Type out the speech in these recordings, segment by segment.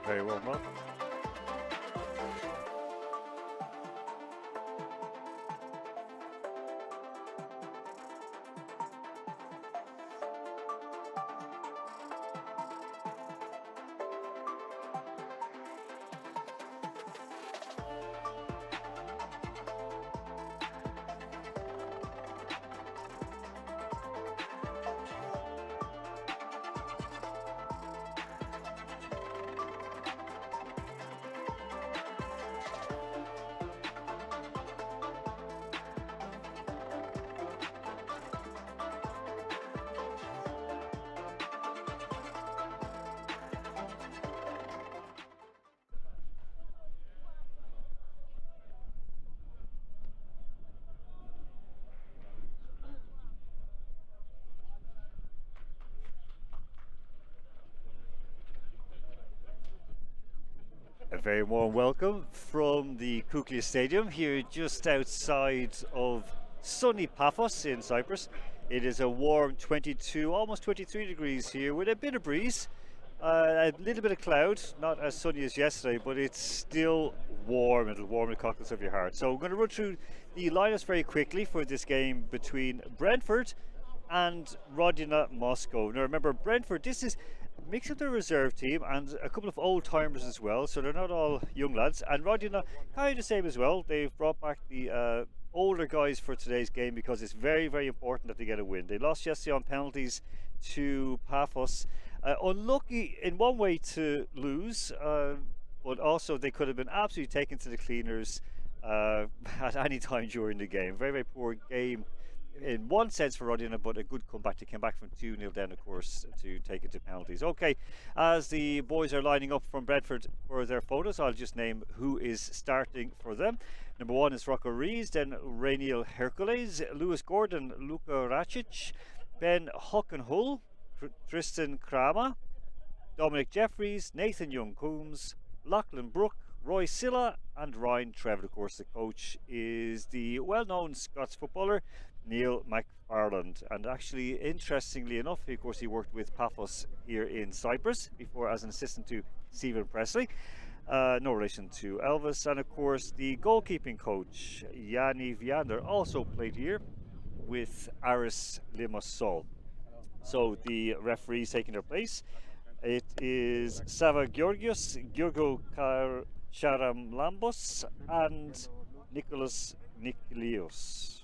Very well, Mark. A very warm welcome from the Kuklia Stadium here just outside of sunny Paphos in Cyprus. It is a warm 22, almost 23 degrees here with a bit of breeze, a little bit of cloud, not as sunny as yesterday, but it's still warm. It'll warm the cockles of your heart. So I'm going to run through the lineups very quickly for this game between Brentford and Rodina Moscow. Now remember, Brentford, this is mix of the reserve team and a couple of old timers as well, so they're not all young lads. And Rodina, kind of the same as well. They've brought back the older guys for today's game because it's very, very important that they get a win. They lost yesterday on penalties to Paphos. Unlucky in one way to lose, but also they could have been absolutely taken to the cleaners at any time during the game. Very, very poor game in one sense for Rodina, but a good comeback. They came back from 2-0 down, of course, to take it to penalties. Okay, as the boys are lining up from Brentford for their photos, I'll just name who is starting for them. Number 1 is Rocco Rees, then Rainiel Hercules, Lewis Gordon, Luka Racic, Ben Hockenhull, Tristan Kramer, Dominic Jeffries, Nathan Young-Coombs, Lachlan Brook, Roy Silla and Ryan Trevor. Of course, the coach is the well-known Scots footballer Neil McFarland, and actually, interestingly enough, of course, he worked with Paphos here in Cyprus before as an assistant to Stephen Presley. No relation to Elvis. And of course, the goalkeeping coach Yanni Viander also played here with Aris Limassol. So the referees taking their place. It is Sava Georgios, Giorgio Charamlambos and Nicholas Nikolios.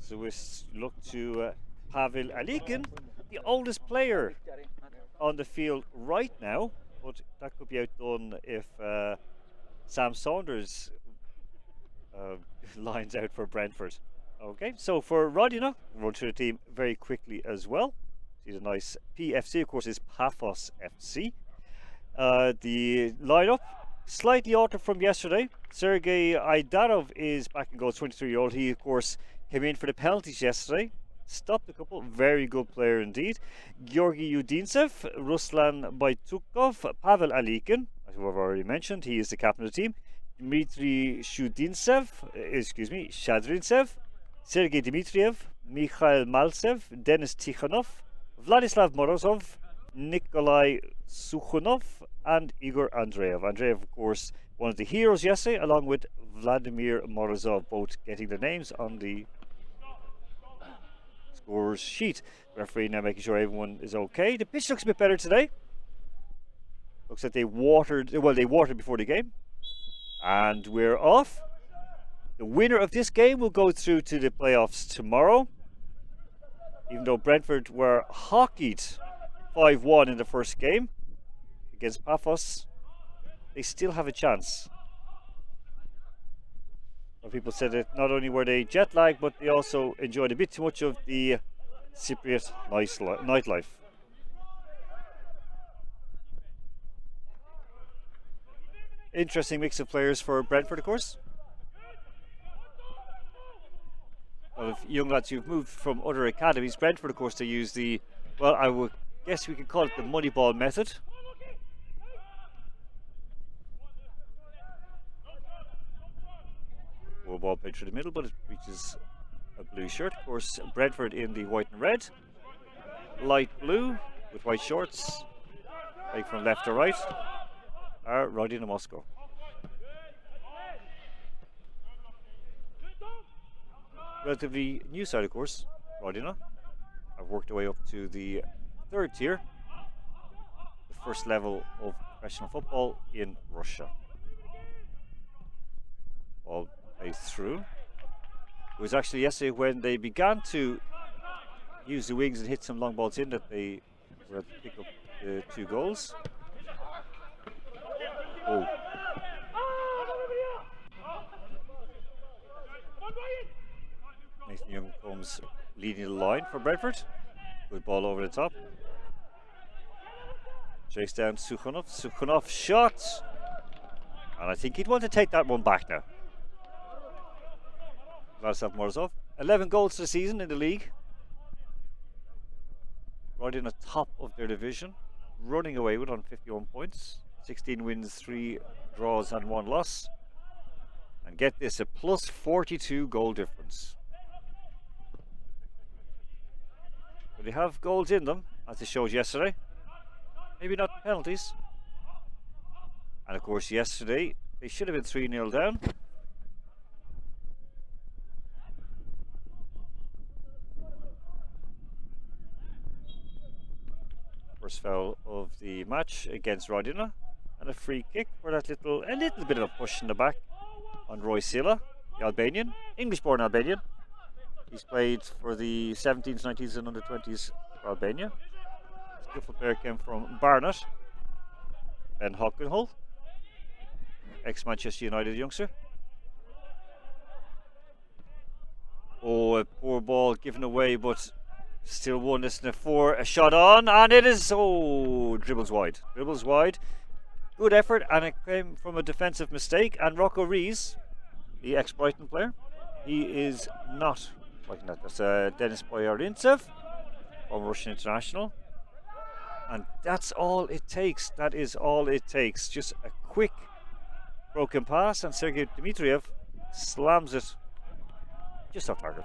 So we look to Pavel Alikin, the oldest player on the field right now, but that could be outdone if Sam Saunders lines out for Brentford. Okay, so for Rodina, run through the team very quickly as well. See the nice PFC, of course, is Paphos FC. The lineup, slightly altered from yesterday. Sergei Aidarov is back in goal, 23-year-old. He, of course, came in for the penalties yesterday. Stopped a couple. Very good player indeed. Georgi Udintsev, Ruslan Baitukov, Pavel Alikin, as we've already mentioned, he is the captain of the team. Dmitry Shadrintsev, Sergei Dmitriev, Mikhail Maltsev, Denis Tikhanov, Vladislav Morozov, Nikolai Sukhunov, and Igor Andreev. Andreev, of course, one of the heroes yesterday, along with Vladimir Morozov, both getting their names on the scorer's sheet. Referee now making sure everyone is okay. The pitch looks a bit better today. Looks like they watered before the game. And we're off. The winner of this game will go through to the playoffs tomorrow. Even though Brentford were hockeyed 5-1 in the first game against Paphos, they still have a chance. Some people said that not only were they jet lagged, but they also enjoyed a bit too much of the Cypriot nightlife. Interesting mix of players for Brentford, of course. A lot of young lads who've moved from other academies. Brentford, of course, they use the, well, I would guess we could call it the Moneyball method. More ball played through the middle, but it reaches a blue shirt. Of course, Brentford in the white and red. light blue with white shorts, playing from left to right, are Rodina Moscow. Relatively new side, of course, Rodina. I've worked our way up to the third tier, the first level of professional football in Russia. Ball played through. It was actually yesterday when they began to use the wings and hit some long balls in that they were able to pick up the 2 goals. Oh. Nathan Young comes leading the line for Brentford. Good ball over the top. Chase down Sukhanov. Sukhanov shot. And I think he'd want to take that one back now. Vladislav Morozov. 11 goals this season in the league. Right in the top of their division. Running away with on 51 points. 16 wins, 3 draws and 1 loss. And get this, a plus 42 goal difference. But they have goals in them, as they showed yesterday. Maybe not penalties. And of course yesterday they should have been 3-0 down. First foul of the match against Rodina, and a free kick for that a little bit of a push in the back on Roy Silla, the Albanian, English-born Albanian. He's played for the 17s, 19s and under 20s for Albania. Skillful player came from Barnet. Ben Hockenhull, ex-Manchester United youngster. Oh, a poor ball given away, but still won this in a 4. A shot on, and it is, dribbles wide. Dribbles wide. Good effort, and it came from a defensive mistake. And Rocco Rees, the ex-Brighton player, he is not like that. That's Denis Boyarintsev from Russian international. And that's all it takes. That is all it takes. Just a quick broken pass, and Sergei Dmitriev slams it just off target.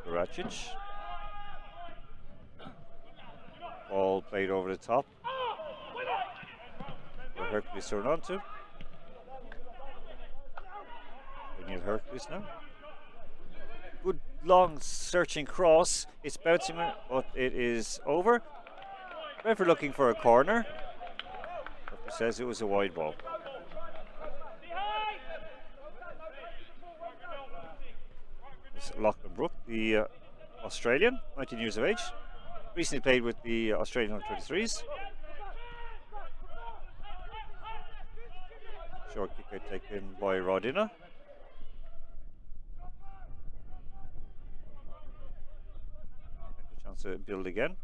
Racic. Ball played over the top. Where Hercules turned on to. We need Hercules now. Good long searching cross. It's bouncing, but it is over. Brentford looking for a corner. It says it was a wide ball. It's Lachlan Brook, the Australian, 19 years of age. Recently played with the Australian under-23s. Short kick taken by Rodina. A chance to build again.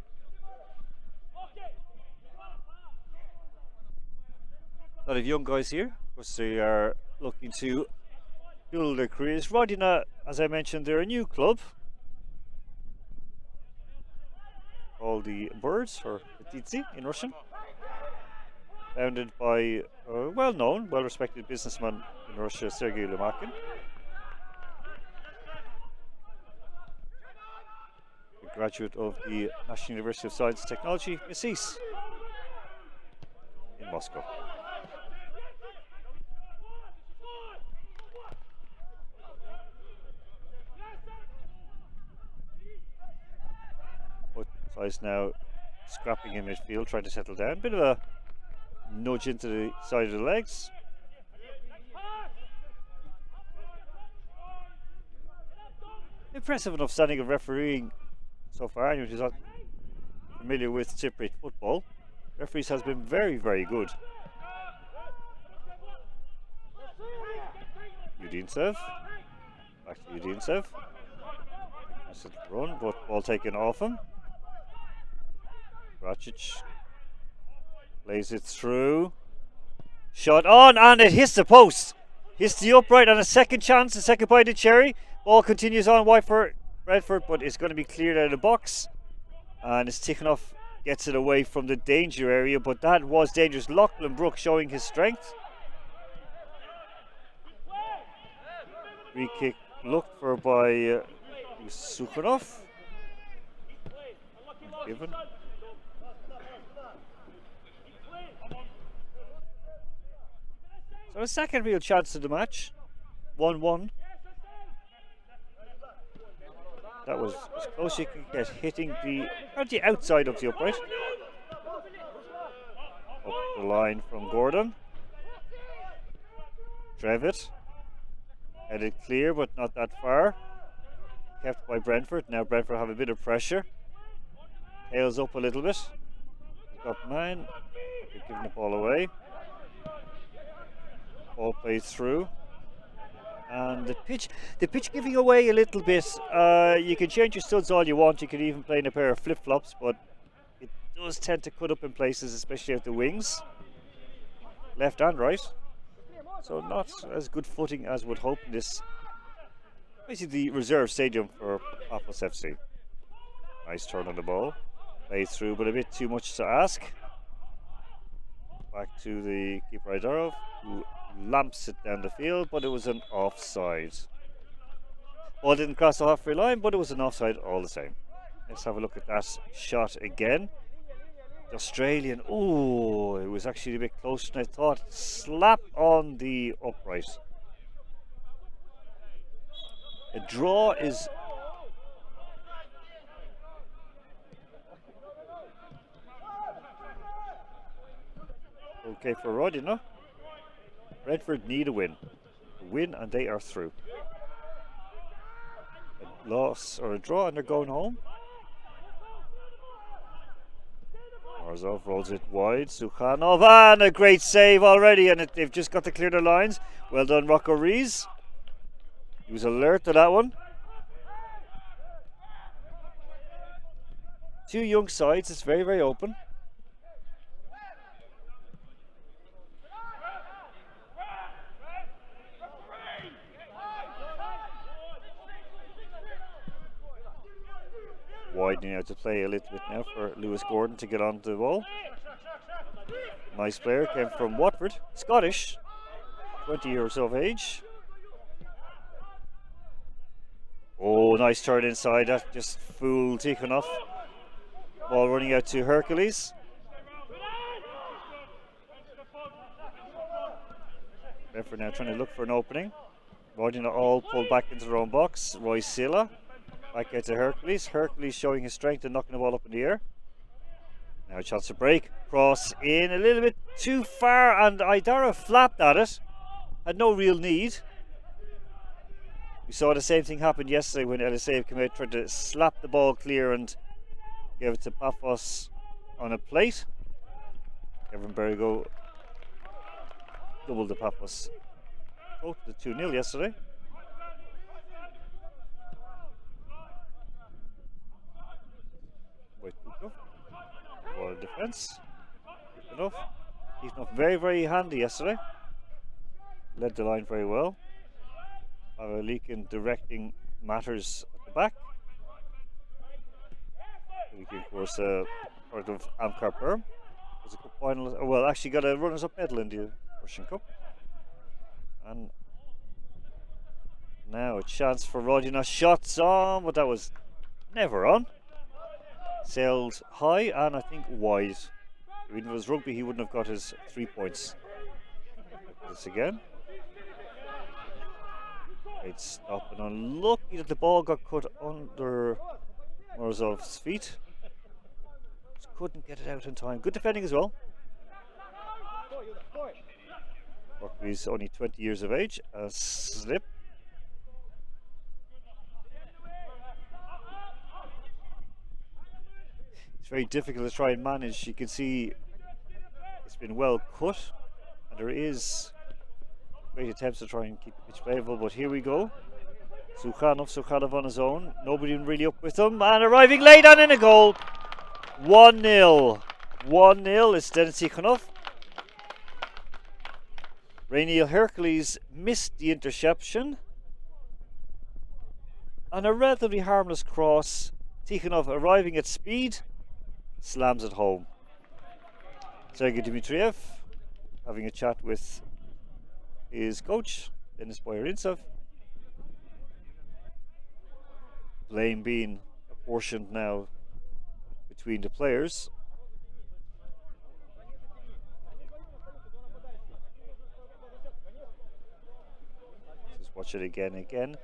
A lot of young guys here. Of course, they are looking to build their careers. Rodina, as I mentioned, they're a new club called the Birds, or Petitsi in Russian. Founded by a well-known, well-respected businessman in Russia, Sergei Lumakin. A graduate of the National University of Science and Technology, Messis, in Moscow. Size now scrapping in midfield, trying to settle down. Bit of a nudge into the side of the legs. Impressive enough standing of refereeing so far. Anyone who's not familiar with Cypriot football, referees has been very, very good. Udinsev, back to Udinsev. Nice little run, but ball taken off him. Racic plays it through. Shot on, and it hits the post. Hits the upright, and a second chance, a second bite of cherry. Ball continues on wide for Brentford, but it's going to be cleared out of the box. And it's Tikhonov gets it away from the danger area, but that was dangerous. Lachlan Brook showing his strength. Free kick looked for by Sukhanov. Given. So a second real chance of the match. 1-1. That was as close you could get, hitting the outside of the upright. Up the line from Gordon. Trevitt. Headed clear, but not that far. Kept by Brentford. Now Brentford have a bit of pressure. Tails up a little bit. Got man. They're giving the ball away. Ball plays through. And the pitch giving away a little bit. You can change your studs all you want. You can even play in a pair of flip-flops, but it does tend to cut up in places, especially at the wings. Left and right. So not as good footing as would hope in this, basically the reserve stadium for Paphos FC. Nice turn on the ball. Plays through, but a bit too much to ask. Back to the keeper Idarov, who lamps it down the field, but it was an offside. Ball didn't cross the halfway line, but it was an offside all the same. Let's have a look at that shot again. The Australian, oh, it was actually a bit closer than I thought. Slap on the upright. A draw is... okay for Rodina. Brentford need a win. A win and they are through. A loss or a draw and they're going home. Orzov rolls it wide. Sukhanov, and a great save already, and they've just got to clear the lines. Well done, Rocco Rees. He was alert to that one. Two young sides, it's very, very open. Widening out to play a little bit now for Lewis Gordon to get onto the ball. Nice player, came from Watford, Scottish, 20 years of age. Oh, nice turn inside, that just fooled Tikhonov. Ball running out to Hercules. Brentford now trying to look for an opening. Rodina all pulled back into their own box. Roy Silla. Back out to Hercules. Hercules showing his strength and knocking the ball up in the air. Now a chance to break. Cross in a little bit too far, and Idara flapped at it. Had no real need. We saw the same thing happen yesterday when LSA came out, tried to slap the ball clear and gave it to Paphos on a plate. Kevin Bergo doubled the Paphos. Both the 2-0 yesterday. Ball defence. Enough. He's not very, very handy yesterday. Led the line very well. Leakin directing matters at the back. Leakin, of course, part of Amcar Perm. Was a cup final. Well, actually got a runners-up medal in the Russian Cup. And now a chance for Rodina. Shots on, but that was never on. Sailed high and I think wide. If it was rugby, he wouldn't have got his 3 points. This again. Great stop, and unlucky that the ball got cut under Morzov's feet. Just couldn't get it out in time. Good defending as well. Rugby's only 20 years of age. A slip. It's very difficult to try and manage. You can see it's been well cut, and there is great attempts to try and keep the pitch playable, but here we go. Sukhanov on his own. Nobody really up with him, and arriving late and in a goal. 1-0. 1-0 is Denis Sukhanov. Rainiel Hercules missed the interception. And a relatively harmless cross. Tikhonov arriving at speed, slams it home. Sergei Dmitriev having a chat with his coach, Denis Boyarintsov. blame being apportioned now between the players. Just watch it again.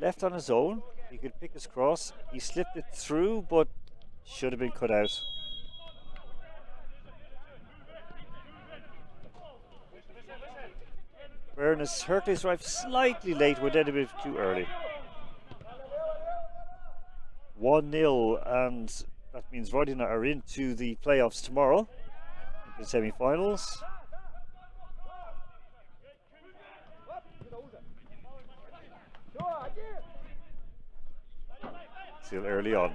Left on his own. He could pick his cross. He slipped it through, but should have been cut out. Fairness, Hercules arrived slightly late, went in a bit too early. 1-0, and that means Rodina are into the playoffs tomorrow, into the semi-finals. Still early on.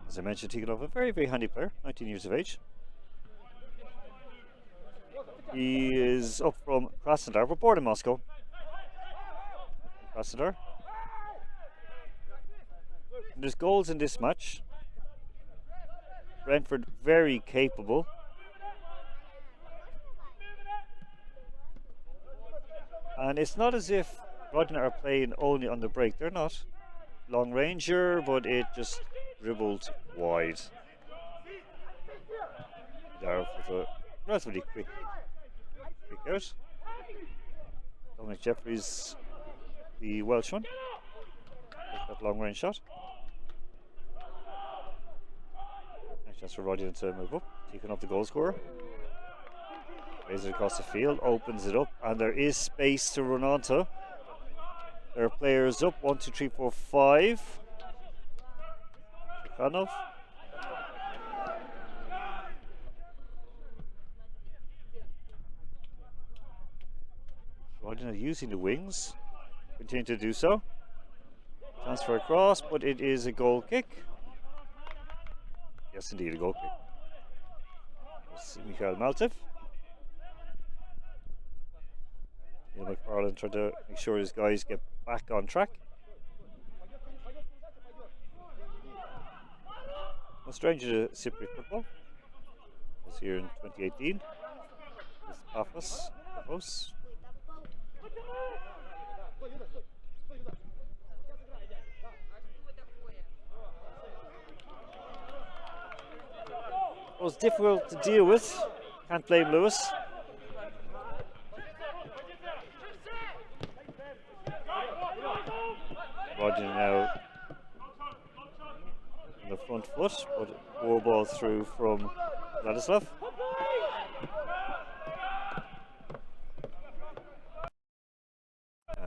As I mentioned, Tikhonov, a very, very handy player, 19 years of age. He is up from Krasnodar, but born in Moscow. Krasnodar. And there's goals in this match. Brentford very capable. And it's not as if Rodina are playing only on the break. They're not. Long ranger, but it just dribbled wide. There with a relatively quick out. Dominic Jeffries, the Welsh one, that long range shot. Nice chance for Rodina to move up, taking up the goal scorer. Plays it across the field, opens it up, and there is space to run onto. There are players up, 1, 2, 3, 4, 5. Tikhonov. Rodina using the wings, continue to do so. Transfer across, but it is a goal kick. Yes, indeed, a goal kick. It's Mikhail Maltev. Neil McFarlane trying to make sure his guys get back on track. No stranger to Cypriot football. Was here in 2018 with Paphos. It was difficult to deal with. Can't blame Lewis. Roger now on the front foot, but a ball through from Vladislav.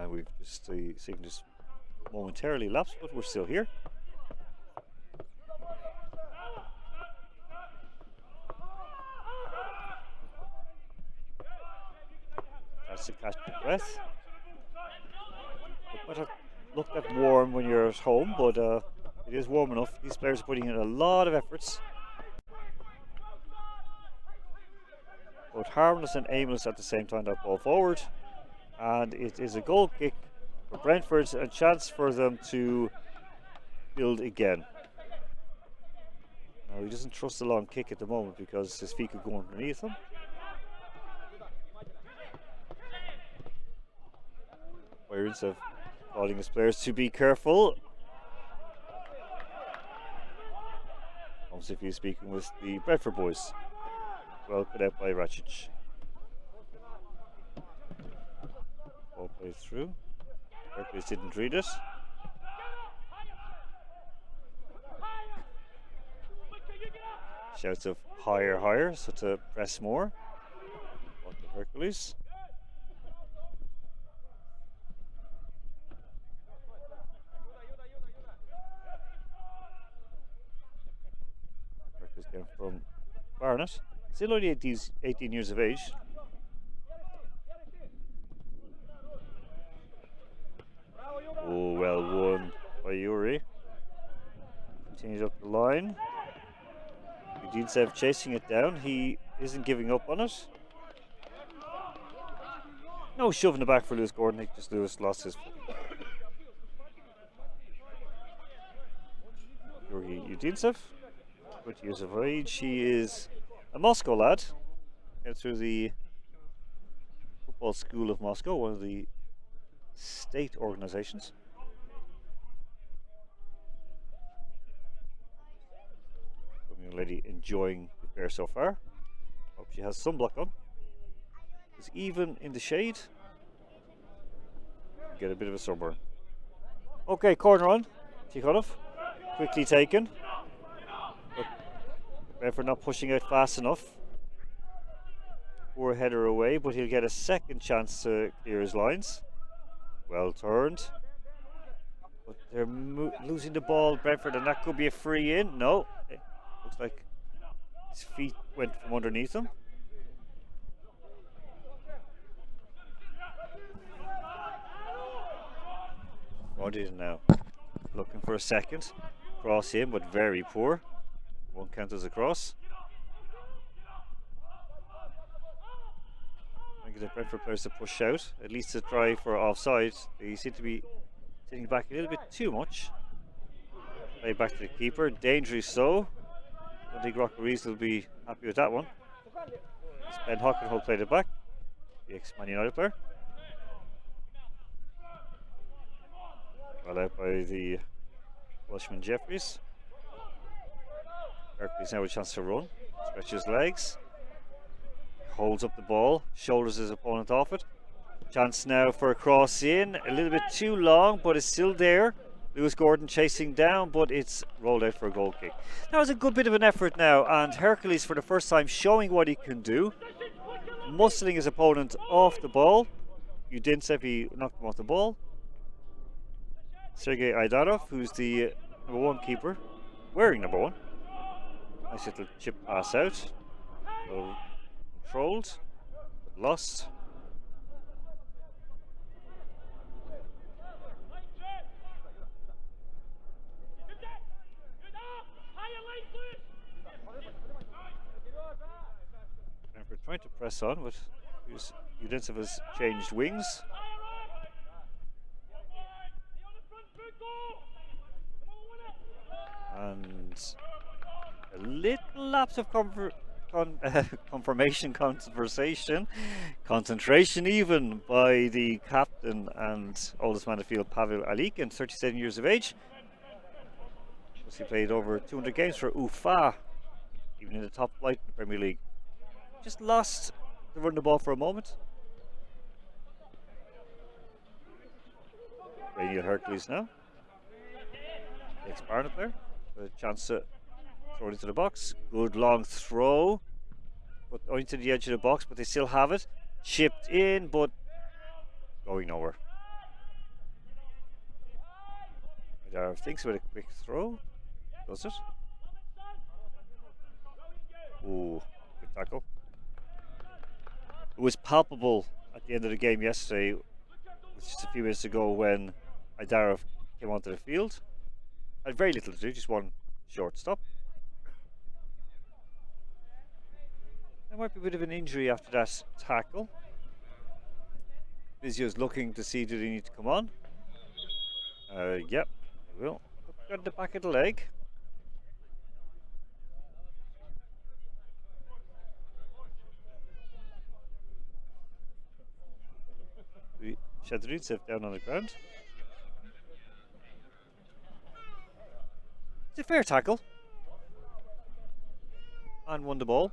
We've just seen this momentarily lapse, but we're still here. That's to catch your breath. It might not look that warm when you're at home, but it is warm enough. These players are putting in a lot of efforts. Both harmless and aimless at the same time. That ball forward. And it is a goal kick for Brentford, a chance for them to build again. Now he doesn't trust the long kick at the moment because his feet could go underneath him. Pirates of calling his players to be careful. Almost if he's speaking with the Brentford boys. Well put out by Racic. Ball played through. Hercules didn't read it. Shouts of higher, so to press more. What to Hercules. Hercules came from Barnett. Still only 18 years of age. Oh, well won by Yuri. Continues up the line. Udinsev chasing it down. He isn't giving up on it. No shoving it back for Lewis Gordon. Just Lewis lost his foot. Georgy Udincev, 20 years of age. He is a Moscow lad, came through the football school of Moscow, one of the state organizations. Young lady enjoying the fair so far. Hope she has sunblock on. It's even in the shade. Get a bit of a sunburn. Okay, corner on. Tikhonov. Quickly taken. But Brentford not pushing out fast enough. Poor header away, but he'll get a second chance to clear his lines. Well turned. But they're losing the ball, Brentford, and that could be a free in. No. Looks like his feet went from underneath him. Rodina now looking for a second. Cross in, but very poor. Won't count as a cross. I think the Brentford players to push out, at least to try for offside. They seem to be sitting back a little bit too much. Play back to the keeper, dangerously so. I don't think Rocker Rees will be happy with that one. Ben Hockenhull played it back, the ex-Man United player. Well out by the Welshman Jeffries. Hercules now with a chance to run. Stretches legs. Holds up the ball. Shoulders his opponent off it. Chance now for a cross in. A little bit too long, but it's still there. Lewis Gordon chasing down, but it's rolled out for a goal kick. That was a good bit of an effort now, and Hercules for the first time showing what he can do. Muscling his opponent off the ball. Udincev, he knocked him off the ball. Sergei Aidarov, who's the number one keeper, wearing number one. Nice little chip pass out. Well controlled, but lost. We're trying to press on, but Udincev has changed wings. And a little lapse of concentration even by the captain and oldest man in the field, Pavel Alikin, 37 years of age. He played over 200 games for Ufa, even in the top flight in the Premier League. Just lost to run the ball for a moment. Raniel Hercules now. The ex-Barnet player. A chance to throw it into the box. Good long throw, but only to the edge of the box, but they still have it. Chipped in, but going nowhere. Adarov thinks with a quick throw. Does it? Ooh, good tackle. It was palpable at the end of the game yesterday, just a few minutes ago, when Aidarov came onto the field. Had very little to do, just one short stop. There might be a bit of an injury after that tackle. Vizio's looking to see, do they need to come on? Yep, they will. Got the back of the leg. Shadrinsev down on the ground. It's a fair tackle. And won the ball.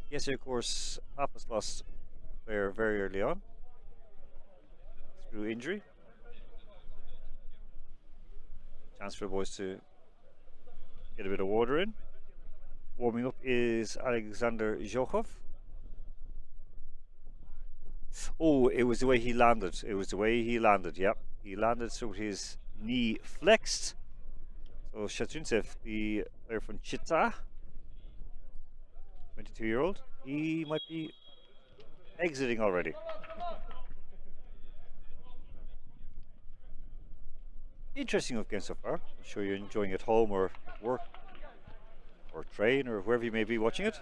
Yes, of course, Pappas lost there very early on through injury. Chance for the boys to get a bit of water in. Warming up is Alexander Zhokhov. Oh, it was the way he landed. It was the way he landed, yep. He landed so his knee flexed. So Shadrinsev, the player from Chita, 22-year-old, he might be exiting already. Interesting game so far. I'm sure you're enjoying it at home or at work or train or wherever you may be watching it.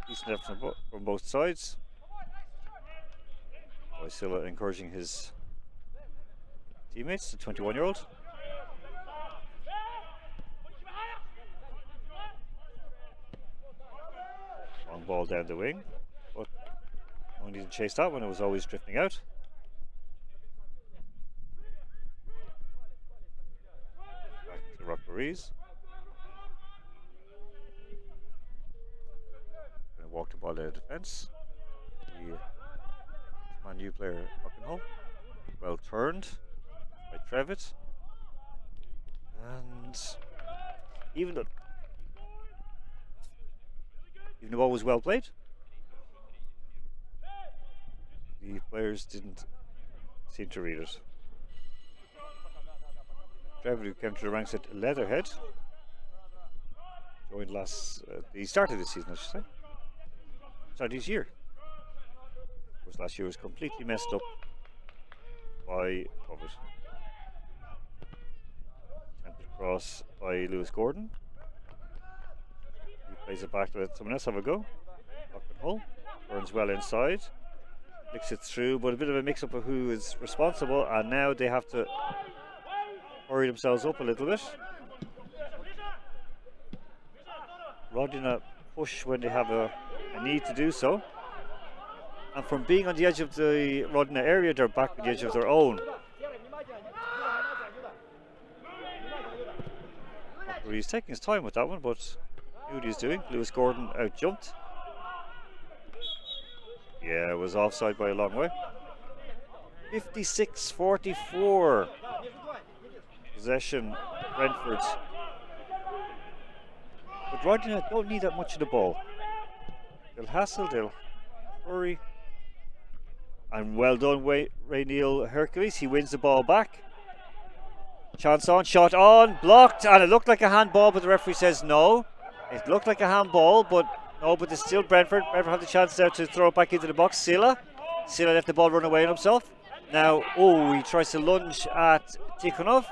Decent effort from both sides. Still encouraging his teammates, the 21-year-old. ball down the wing, but no need to chase that one. It was always drifting out. Back to Ruiz. Gonna walk the ball out of defence. The Man U player Buckenhall. Well turned by Trevitt. And even the ball was well played, the players didn't seem to read it. Trevor, who came to the ranks at Leatherhead, joined the start of this season, I should say. Start of this year. Of course, last year was completely messed up by COVID. Attempted across by Lewis Gordon. He plays it back to let someone else have a go. Hull burns well inside. Flicks it through, but a bit of a mix-up of who is responsible, and now they have to hurry themselves up a little bit. Rodina push when they have a need to do so. And from being on the edge of the Rodina area, they're back on the edge of their own. He's taking his time with that one, but knew what he's doing. Lewis Gordon out jumped. Yeah, it was offside by a long way. 56-44. Possession, Brentford. But Rodina don't need that much of the ball. They'll hassle, they'll hurry. And well done, Rainiel Hercules. He wins the ball back. Chance on, shot on, blocked, and it looked like a handball, but the referee says no. It looked like a handball, but no, but it's still Brentford. Brentford have the chance now to throw it back into the box. Silla let the ball run away on himself. Now, he tries to lunge at Tikhonov,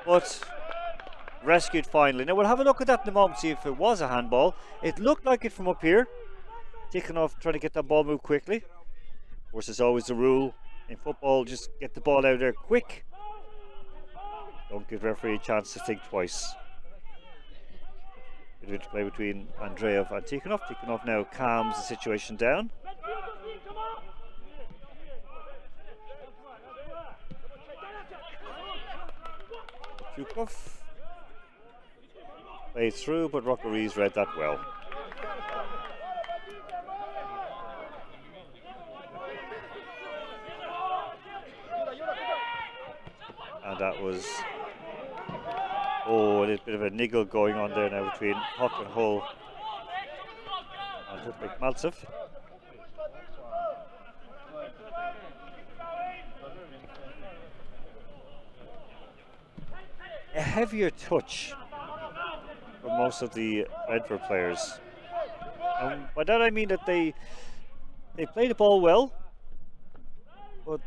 but rescued finally. Now, we'll have a look at that in a moment, see if it was a handball. It looked like it from up here. Tikhonov trying to get that ball moved quickly. Of course, it's always the rule in football, just get the ball out there quick. Don't give referee a chance to think twice. Bit of interplay between Andreev and Tikhonov. Tikhonov now calms the situation down. Chukov played through, but Ruiz read that well. And that was a little bit of a niggle going on there now between Huck and Hull and Ludwig Maltsev. A heavier touch for most of the Brentford players. And by that I mean that they play the ball well, but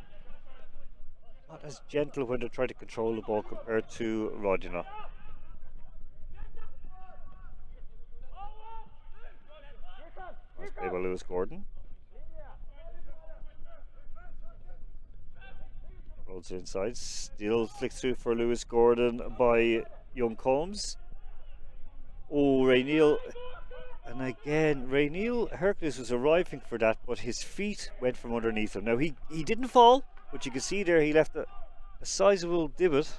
not as gentle when they try to control the ball compared to Rodina. Nice play by Lewis Gordon. Rolls inside, still flicked through for Lewis Gordon by Young Combs. Rainiel, and again, Rainiel Hercules was arriving for that, but his feet went from underneath him. Now he didn't fall, but you can see there he left a sizable divot.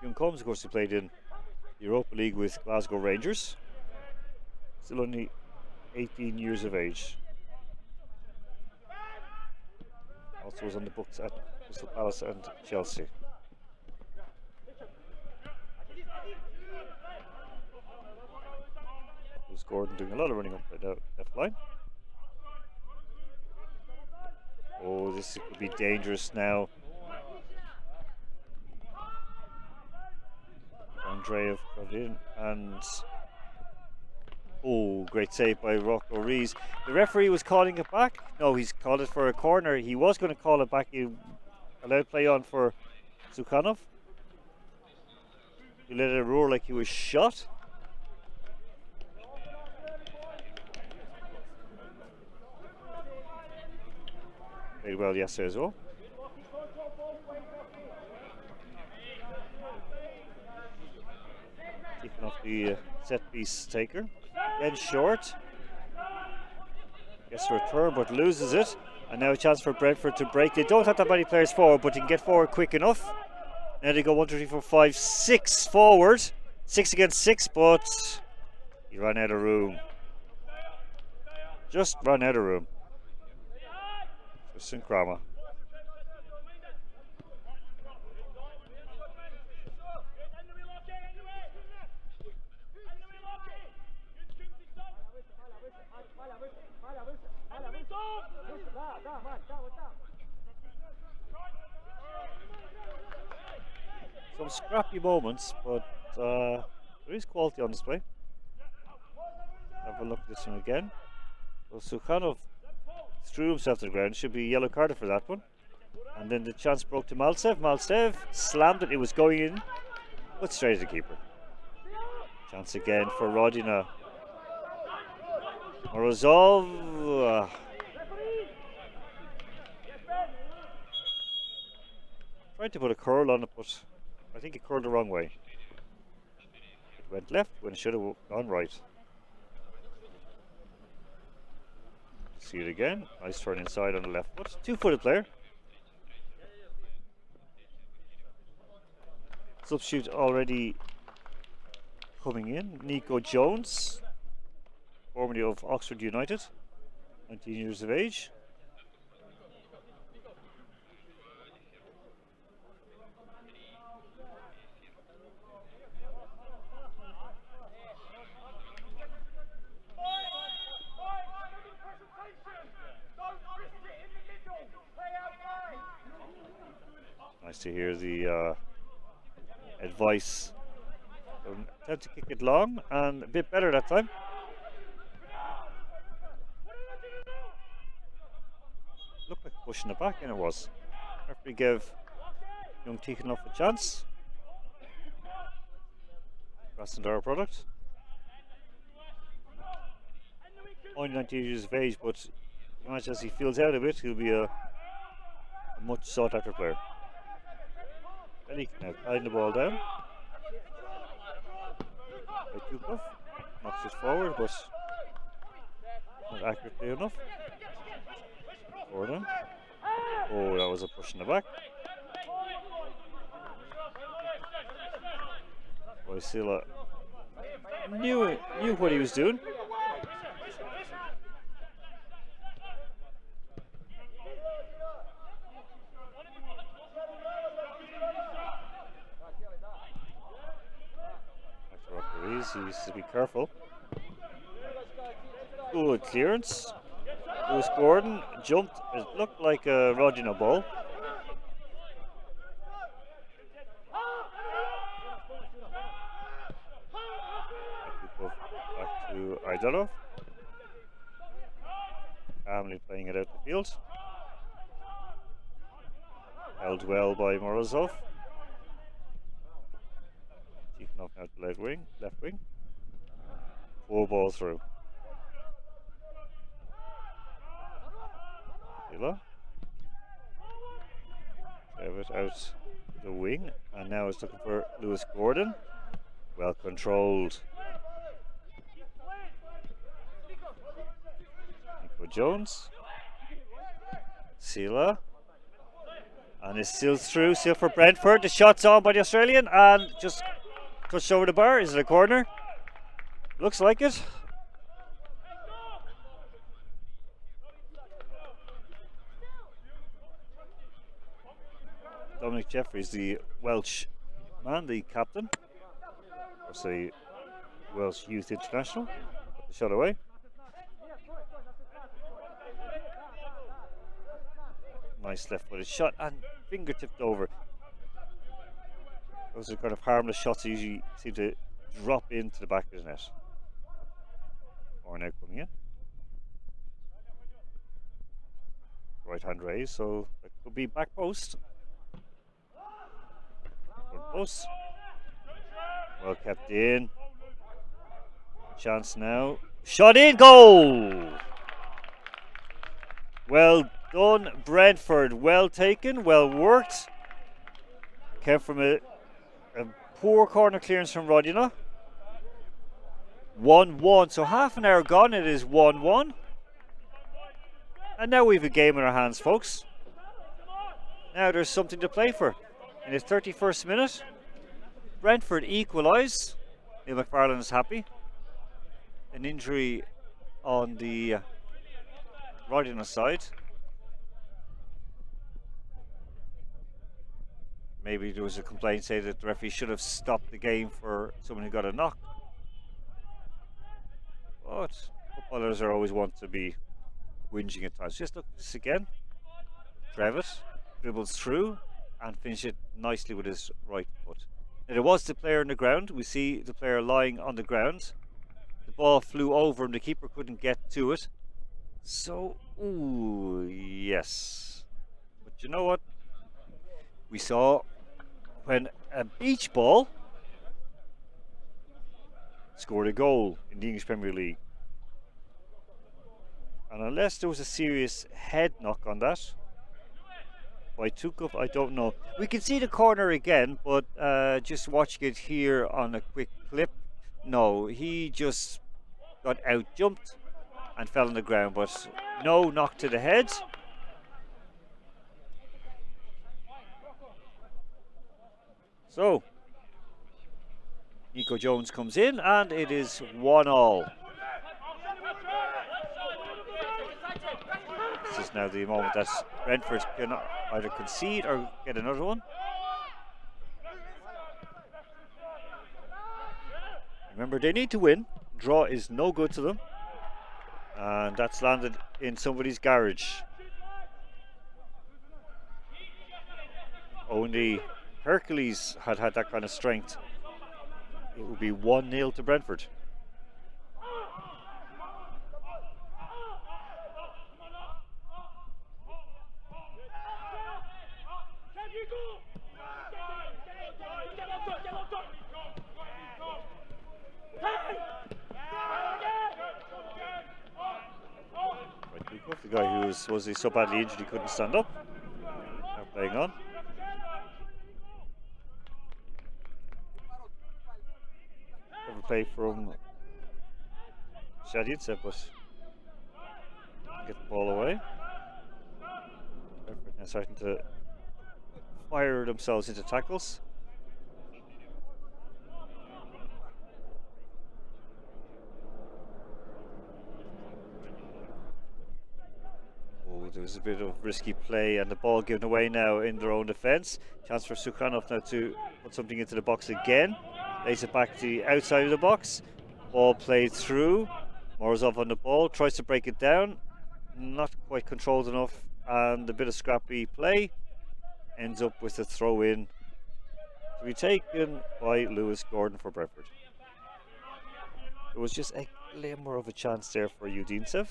Young Combs, of course, he played in the Europa League with Glasgow Rangers. Still only 18 years of age. Also was on the books at Crystal Palace and Chelsea. Lewis Gordon doing a lot of running up the left line. This could be dangerous now. Andreev got in, and great save by Ruiz. The referee was calling it back. No, he's called it for a corner. He was going to call it back. He allowed play on for Sukhanov. He let it roar like he was shot. Played well yesterday as well. the set piece taker. Again short. Gets a return but loses it. And now a chance for Brentford to break. They don't have that many players forward, but they can get forward quick enough. Now they go 1, 2, 3, 4, 5, 6 forward. 6 against 6, but he ran out of room. Just ran out of room. Just in Krama. Some scrappy moments, but there is quality on display. Have a look at this one again. So Sukhanov threw himself to the ground. Should be yellow carded for that one. And then the chance broke to Maltsev. Maltsev slammed it. It was going in, but straight at the keeper. Chance again for Rodina. Morozov. Tried to put a curl on it, but I think it curled the wrong way. It went left when it should have gone right. See it again. Nice turn inside on the left foot. Two-footed player. Substitute already coming in. Nico Jones, formerly of Oxford United, 19 years of age. Nice to hear the advice. Attempt to kick it long and a bit better that time. Looked like pushing it back, and it was. Referee gave young Tikhonov a chance. Krasnodar product. Only 19 years of age, but imagine as he feels out of it, he'll be a much sought after player. He can now guide the ball down. Tukov knocks it forward, but not accurately enough. Gordon. Oh, that was a push in the back. Wojcila knew what he was doing. He needs to be careful. Good clearance. Lewis Gordon jumped. It looked like a Rodina ball. Back to Aidarov. Calmly playing it out the field. Held well by Morozov. Tikhonov now to left wing. 4 balls through. Have it out the wing, and now it's looking for Lewis Gordon. Well controlled. Nico Jones. Sila. And it's still through. Still for Brentford. The shot's on by the Australian and just touched over the bar. Is it a corner? Looks like it. Dominic Jeffries, the Welsh man, the captain. Of course, the Welsh Youth International. Put the shot away. Nice left-footed shot and finger-tipped over. Those are kind of harmless shots that usually seem to drop into the back of the net. Or now coming in. Right hand raised, so that could be back post. Front post. Well kept in. Chance now. Shot in, goal! Well done, Brentford. Well taken, well worked. Came from a poor corner clearance from Rodina. 1-1. So half an hour gone, it is 1-1. And now we have a game in our hands, folks. Now there's something to play for. In the 31st minute, Brentford equalise. Neil McFarlane is happy. An injury on the Rodina side. Maybe there was a complaint saying that the referee should have stopped the game for someone who got a knock. But footballers are always want to be whinging at times. Just look at this again. Trevitt dribbles through and finishes it nicely with his right foot. Now, there was the player on the ground. We see the player lying on the ground. The ball flew over him. The keeper couldn't get to it. So, ooh, yes. But you know what? We saw when a beach ball scored a goal in the English Premier League. And unless there was a serious head knock on that by Tukov, I don't know. We can see the corner again, but just watching it here on a quick clip, no, he just got out jumped and fell on the ground, but no knock to the head. So Nico Jones comes in and it is 1-1. This is now the moment that Brentford can either concede or get another one. Remember, they need to win. Draw is no good to them. And that's landed in somebody's garage. Only Hercules had that kind of strength. It would be 1-0 to Brentford. The guy who was he so badly injured he couldn't stand up. Now playing on. Never play from Shadidze, but get the ball away. They're starting to fire themselves into tackles. There was a bit of risky play and the ball given away now in their own defence. Chance for Sukhanov now to put something into the box again. Lays it back to the outside of the box. Ball played through. Morozov on the ball, tries to break it down. Not quite controlled enough, and a bit of scrappy play. Ends up with a throw in to be taken by Lewis Gordon for Brentford. There was just a glimmer of a chance there for Udincev.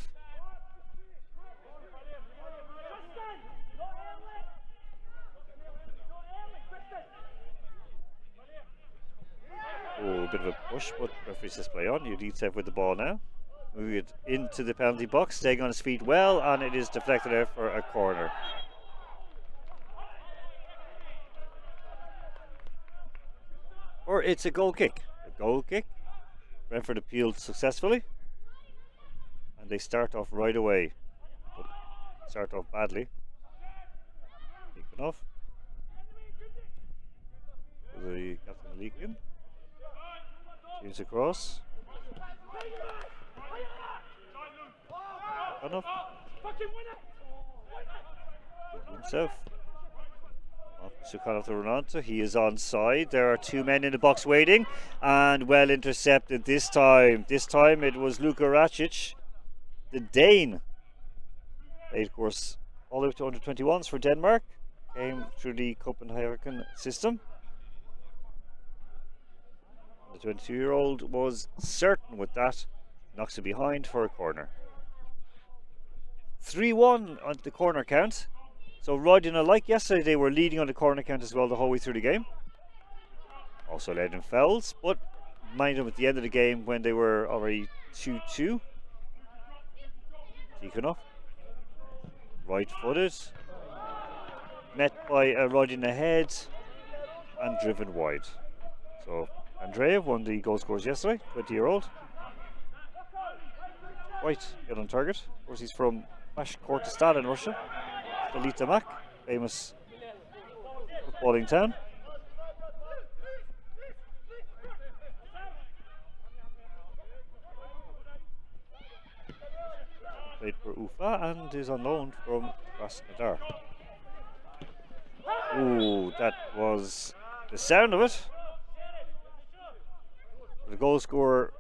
Oh, a bit of a push, but referee says play on. Udincev with the ball now. Moving it into the penalty box, staying on his feet well, and it is deflected out for a corner. Or it's a goal kick. A goal kick. Brentford appealed successfully. And they start off right away. But start off badly. Taken off. The captain leak in. Change across. Enough. Himself. Sukhanov to Ronaldo. He is onside. There are two men in the box waiting, and well intercepted this time. This time it was Luka Racic, the Dane. Played, of course, all the way to under 21s for Denmark. Came through the Copenhagen system. The 22-year-old was certain with that. Knocks it behind for a corner. 3-1 on the corner count. So Rodina, like yesterday, they were leading on the corner count as well the whole way through the game. Also led in fouls, but mind them at the end of the game when they were already 2-2. Tikhonov, right-footed, met by a Rodina head and driven wide. So Andreev won the goal scorers yesterday, 20-year-old. Right, get on target. Of course, he's from Bashkortostan in Russia. Stolita Mak, famous footballing town. Played for Ufa and is on loan from Krasnodar. Ooh, that was the sound of it. The goal scorer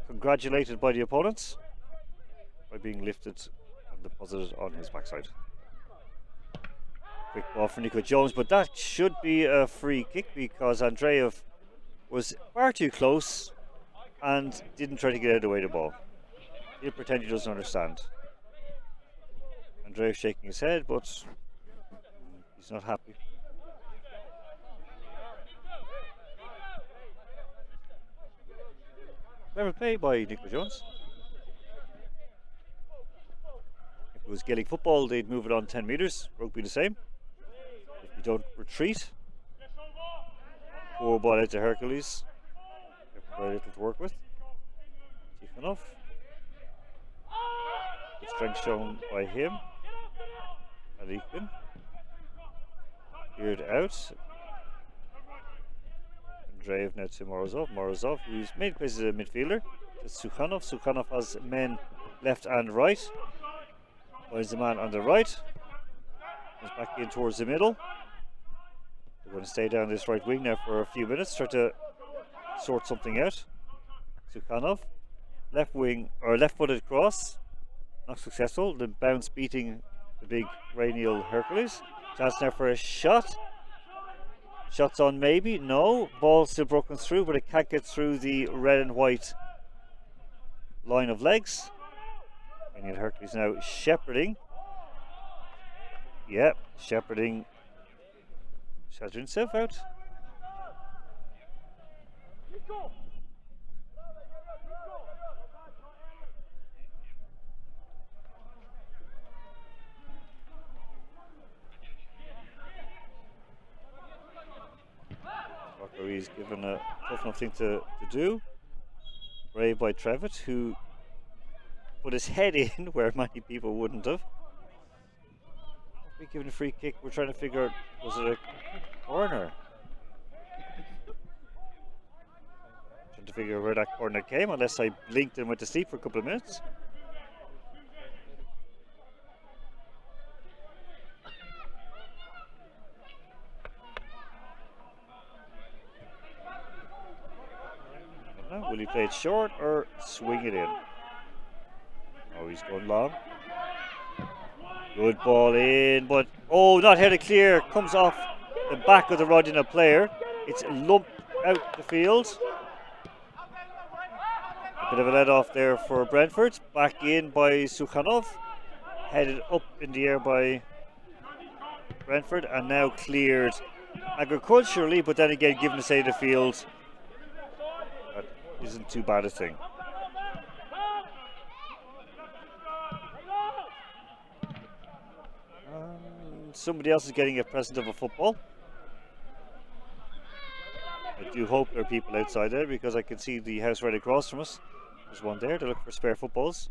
congratulated by the opponents by being lifted and deposited on his backside. Quick ball for Nico Jones, but that should be a free kick because Andreev was far too close and didn't try to get out of the way of the ball. He'll pretend he doesn't understand. Andreev shaking his head, but he's not happy. Clever play by Nico Jones. If it was Gaelic football, they'd move it on 10 metres. Rugby the same. If you don't retreat, poor ball out to Hercules. Very little to work with. Tikhonov. The strength shown by him. Alikin. Cleared out. Andreev now to Morozov. Morozov, who's made places as a midfielder. It's Sukhanov. Sukhanov has men left and right. Finds the man on the right. Goes back in towards the middle. They're going to stay down this right wing now for a few minutes. Try to sort something out. Sukhanov. Left wing, or left footed cross. Not successful. The bounce beating the big Rainiel Hercules. Chance now for a shot. Shots on maybe. No. Ball still broken through, but it can't get through the red and white line of legs. Rainiel Hercules now shepherding. Yep, shepherding. Shattering himself out. He's given a tough enough thing to do. Brave by Trevitt, who put his head in where many people wouldn't have. We're given a free kick. We're trying to figure out, was it a corner? Trying to figure out where that corner came, unless I blinked and went to sleep for a couple of minutes. Will he play it short or swing it in? Oh, he's going long. Good ball in, but oh, not headed clear. Comes off the back of the Rodina player. It's lumped out the field. A bit of a let off there for Brentford. Back in by Sukhanov. Headed up in the air by Brentford and now cleared agriculturally, but then again, given the state of the field, that isn't too bad a thing. Somebody else is getting a present of a football. I do hope there are people outside there because I can see the house right across from us. There's one there. They're looking for spare footballs.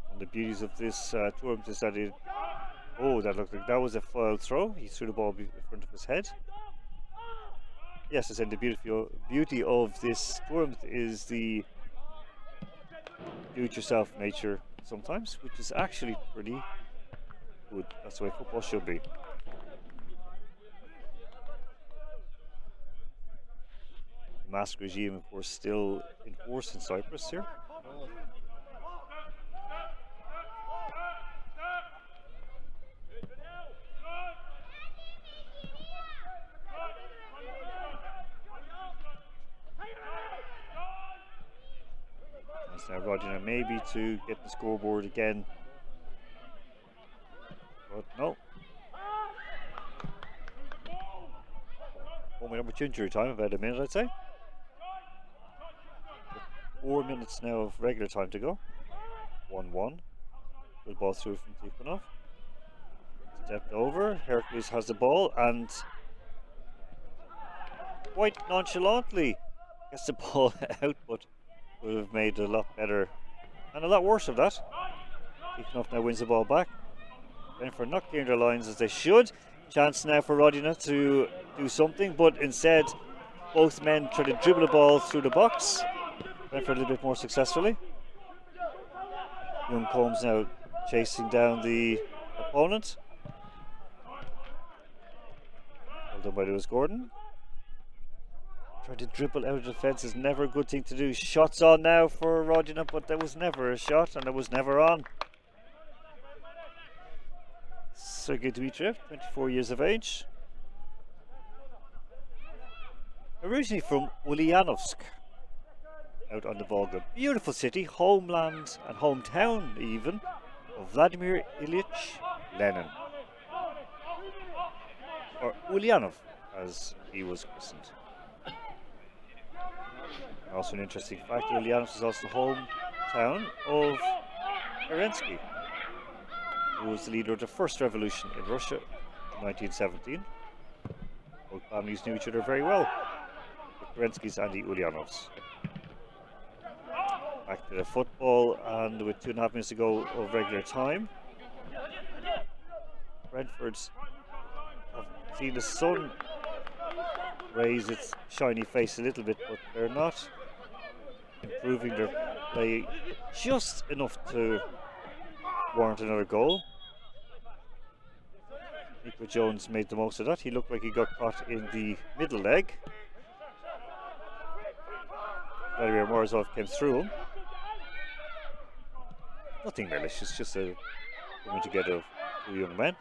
One of the beauties of this tournament is that it. Oh, that looked like that was a foul throw. He threw the ball in front of his head. Yes, I said the beauty of this tournament is the do-it-yourself nature sometimes, which is actually pretty good. That's the way football should be. The mask regime, of course, still in force in Cyprus here. Now Rodina maybe to get the scoreboard again, but no. 1 minute much injury time, about a minute I'd say. 4 minutes now of regular time to go. 1-1. Good ball through from Tikhonov. Stepped over. Hercules has the ball and quite nonchalantly gets the ball out, but would have made a lot better and a lot worse of that. Tikhonov now wins the ball back. Brentford not clearing their lines as they should. Chance now for Rodina to do something, but instead both men try to dribble the ball through the box. Brentford a little bit more successfully. Young Combs now chasing down the opponent. Well done by Lewis Gordon. Trying to dribble out of defence is never a good thing to do. Shots on now for Rodina, but there was never a shot and it was never on. Sergei Dmitriev, 24 years of age. Originally from Ulyanovsk, out on the Volga. Beautiful city, homeland and hometown even of Vladimir Ilyich Lenin. Or Ulyanov, as he was christened. Also an interesting fact, Ulyanovsk is also the hometown of Kerensky, who was the leader of the first revolution in Russia in 1917. Both families knew each other very well, the Kerenskys and the Ulyanovs. Back to the football, and with 2.5 minutes to go of regular time, Brentford's have seen the sun raise its shiny face a little bit, but they're not improving their play just enough to warrant another goal. Nico Jones made the most of that. He looked like he got caught in the middle leg. Vladimir Morozov came through him. Nothing malicious, just a coming together of two young men.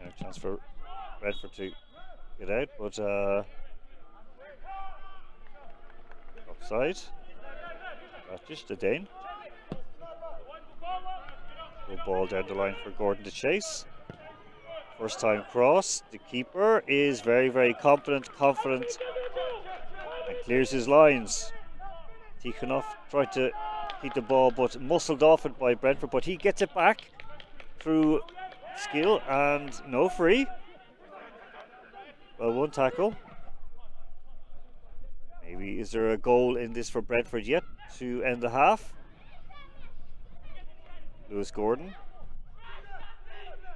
Now a chance for Brentford to get out, but offside. Rakic, the Dane. Good ball down the line for Gordon to chase. First time cross. The keeper is very, very confident, and clears his lines. Tikhonov tried to keep the ball, but muscled off it by Brentford, but he gets it back through skill and no free. Well, one tackle. Maybe is there a goal in this for Brentford yet to end the half? Lewis Gordon.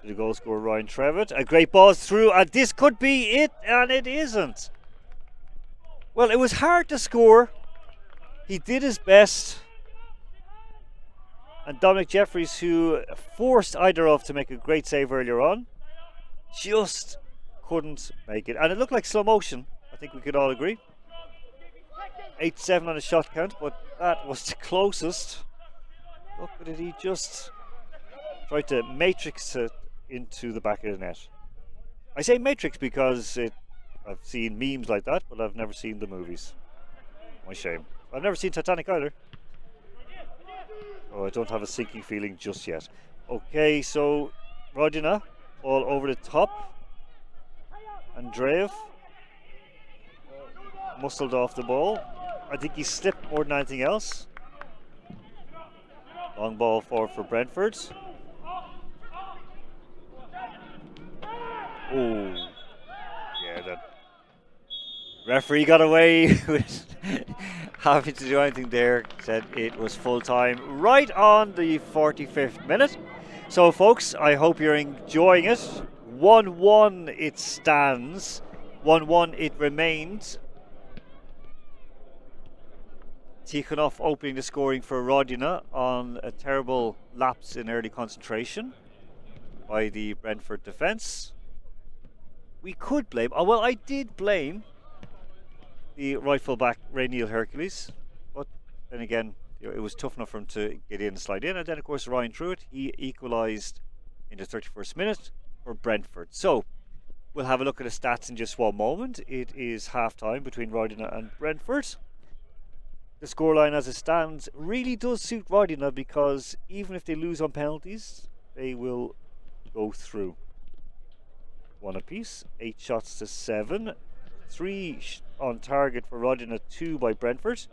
To the goal scorer Ryan Trevitt. A great ball through, and this could be it, and it isn't. Well, it was hard to score. He did his best. And Dominic Jeffries, who forced Eiderov to make a great save earlier on, just couldn't make it. And it looked like slow motion, I think we could all agree. 8-7 on a shot count, but that was the closest. Look at it, he just tried to matrix it into the back of the net. I say matrix because I've seen memes like that, but I've never seen the movies. My shame. I've never seen Titanic either. Oh, I don't have a sinking feeling just yet. Okay, so Rodina, all over the top. Andreev muscled off the ball. I think he slipped more than anything else. Long ball forward for Brentford. Oh, yeah, that referee got away with having to do anything there. Said it was full time right on the 45th minute. So folks, I hope you're enjoying it. 1-1 it stands. 1-1 it remains. Tikhonov opening the scoring for Rodina on a terrible lapse in early concentration by the Brentford defence. We could blame, well, I did blame the right full back Rainiel Hercules, but then again, it was tough enough for him to get in and slide in. And then, of course, Ryan Truitt, he equalised in the 31st minute for Brentford. So we'll have a look at the stats in just one moment. It is half time between Rodina and Brentford. The scoreline as it stands really does suit Rodina because even if they lose on penalties, they will go through. 1 apiece, 8 shots to 7. 3 on target for Rodina, 2 by Brentford.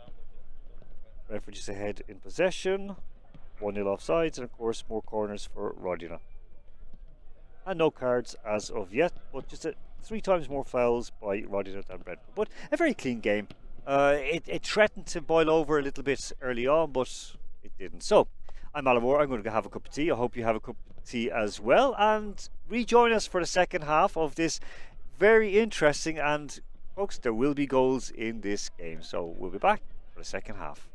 Brentford is ahead in possession. 1-0 offsides, and of course more corners for Rodina. And no cards as of yet, but just 3 times more fouls by Rodina than Brentford. But a very clean game. It threatened to boil over a little bit early on, but it didn't. So, I'm Alan Moore. I'm going to go have a cup of tea. I hope you have a cup of tea as well. And rejoin us for the second half of this very interesting, and folks, there will be goals in this game. So, we'll be back for the second half.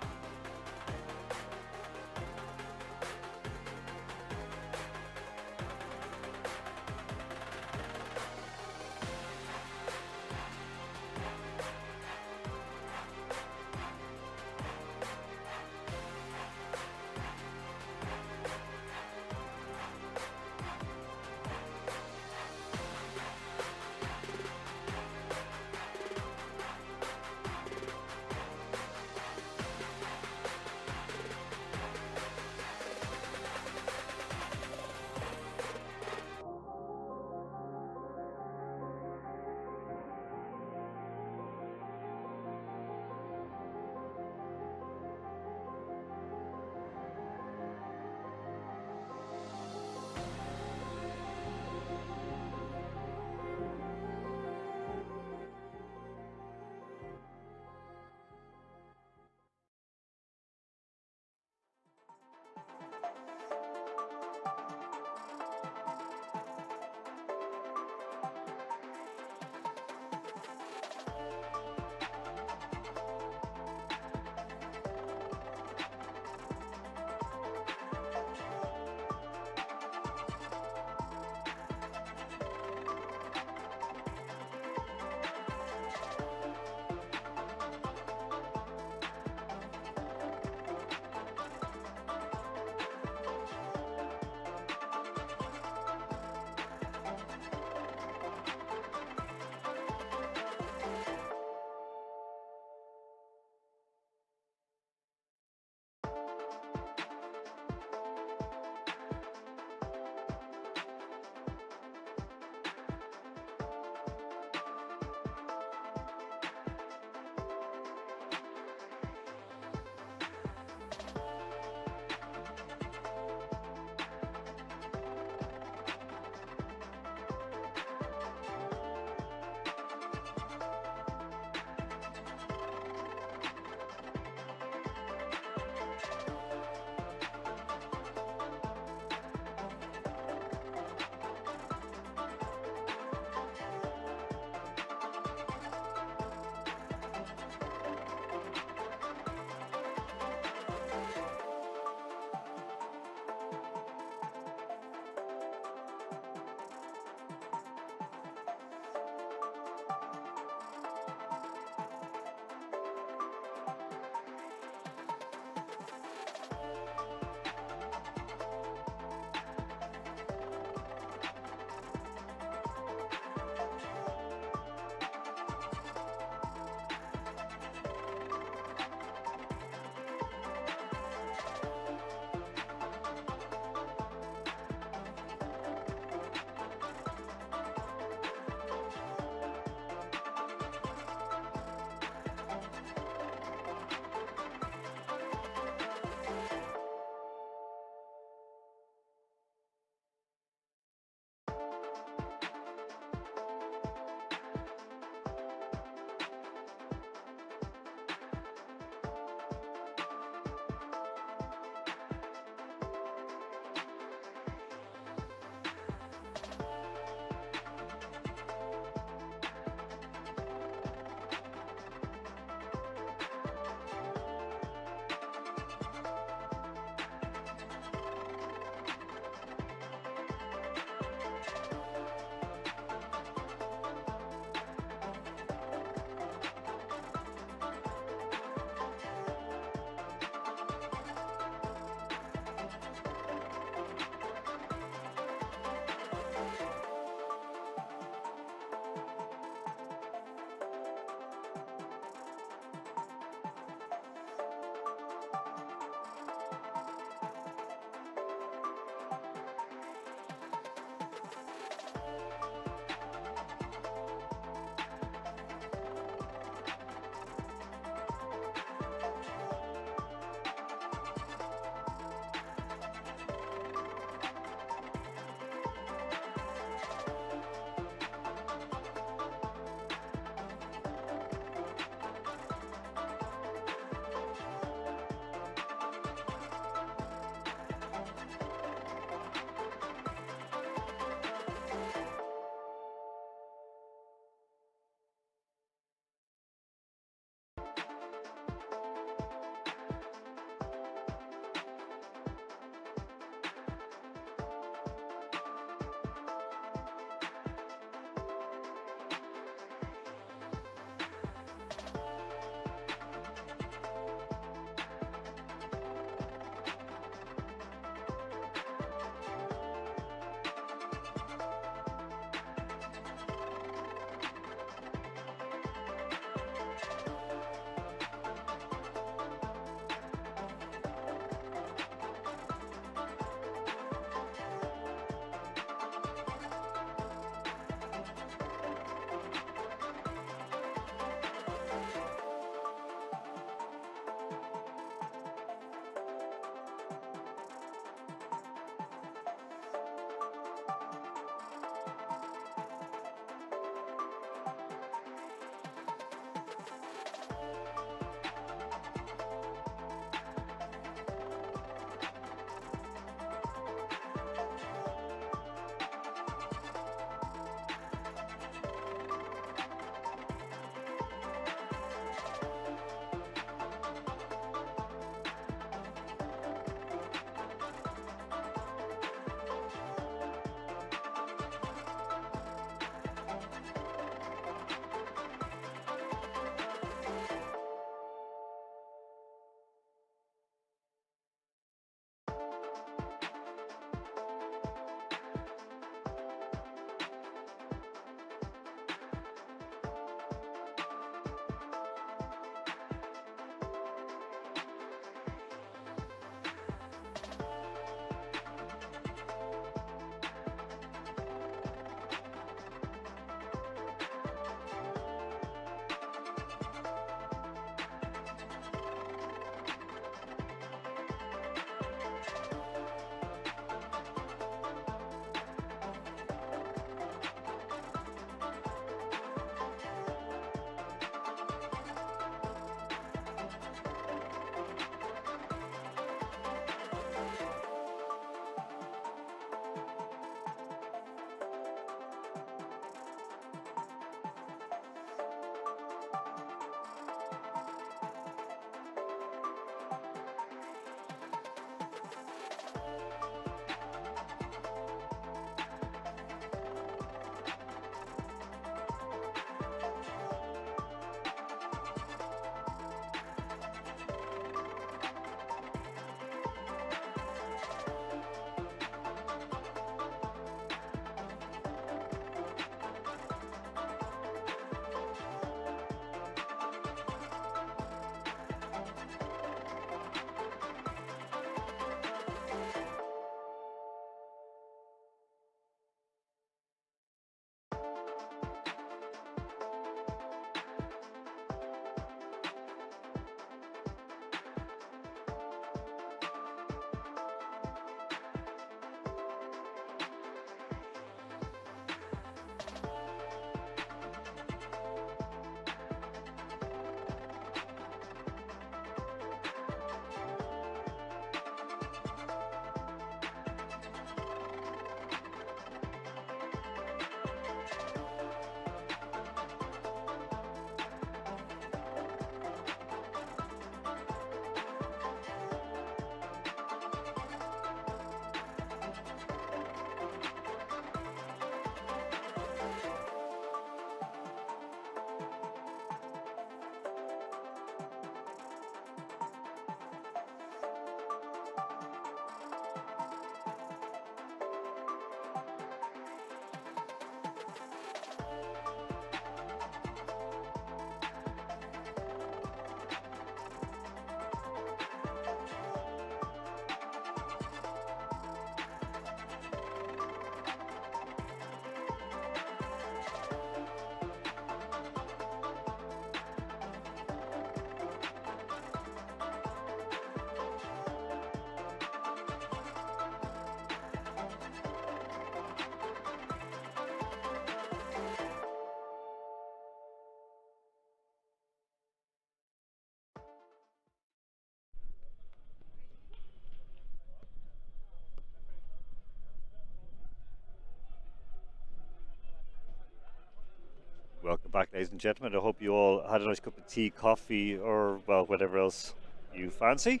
Welcome back, ladies and gentlemen. I hope you all had a nice cup of tea, coffee, or, well, whatever else you fancy.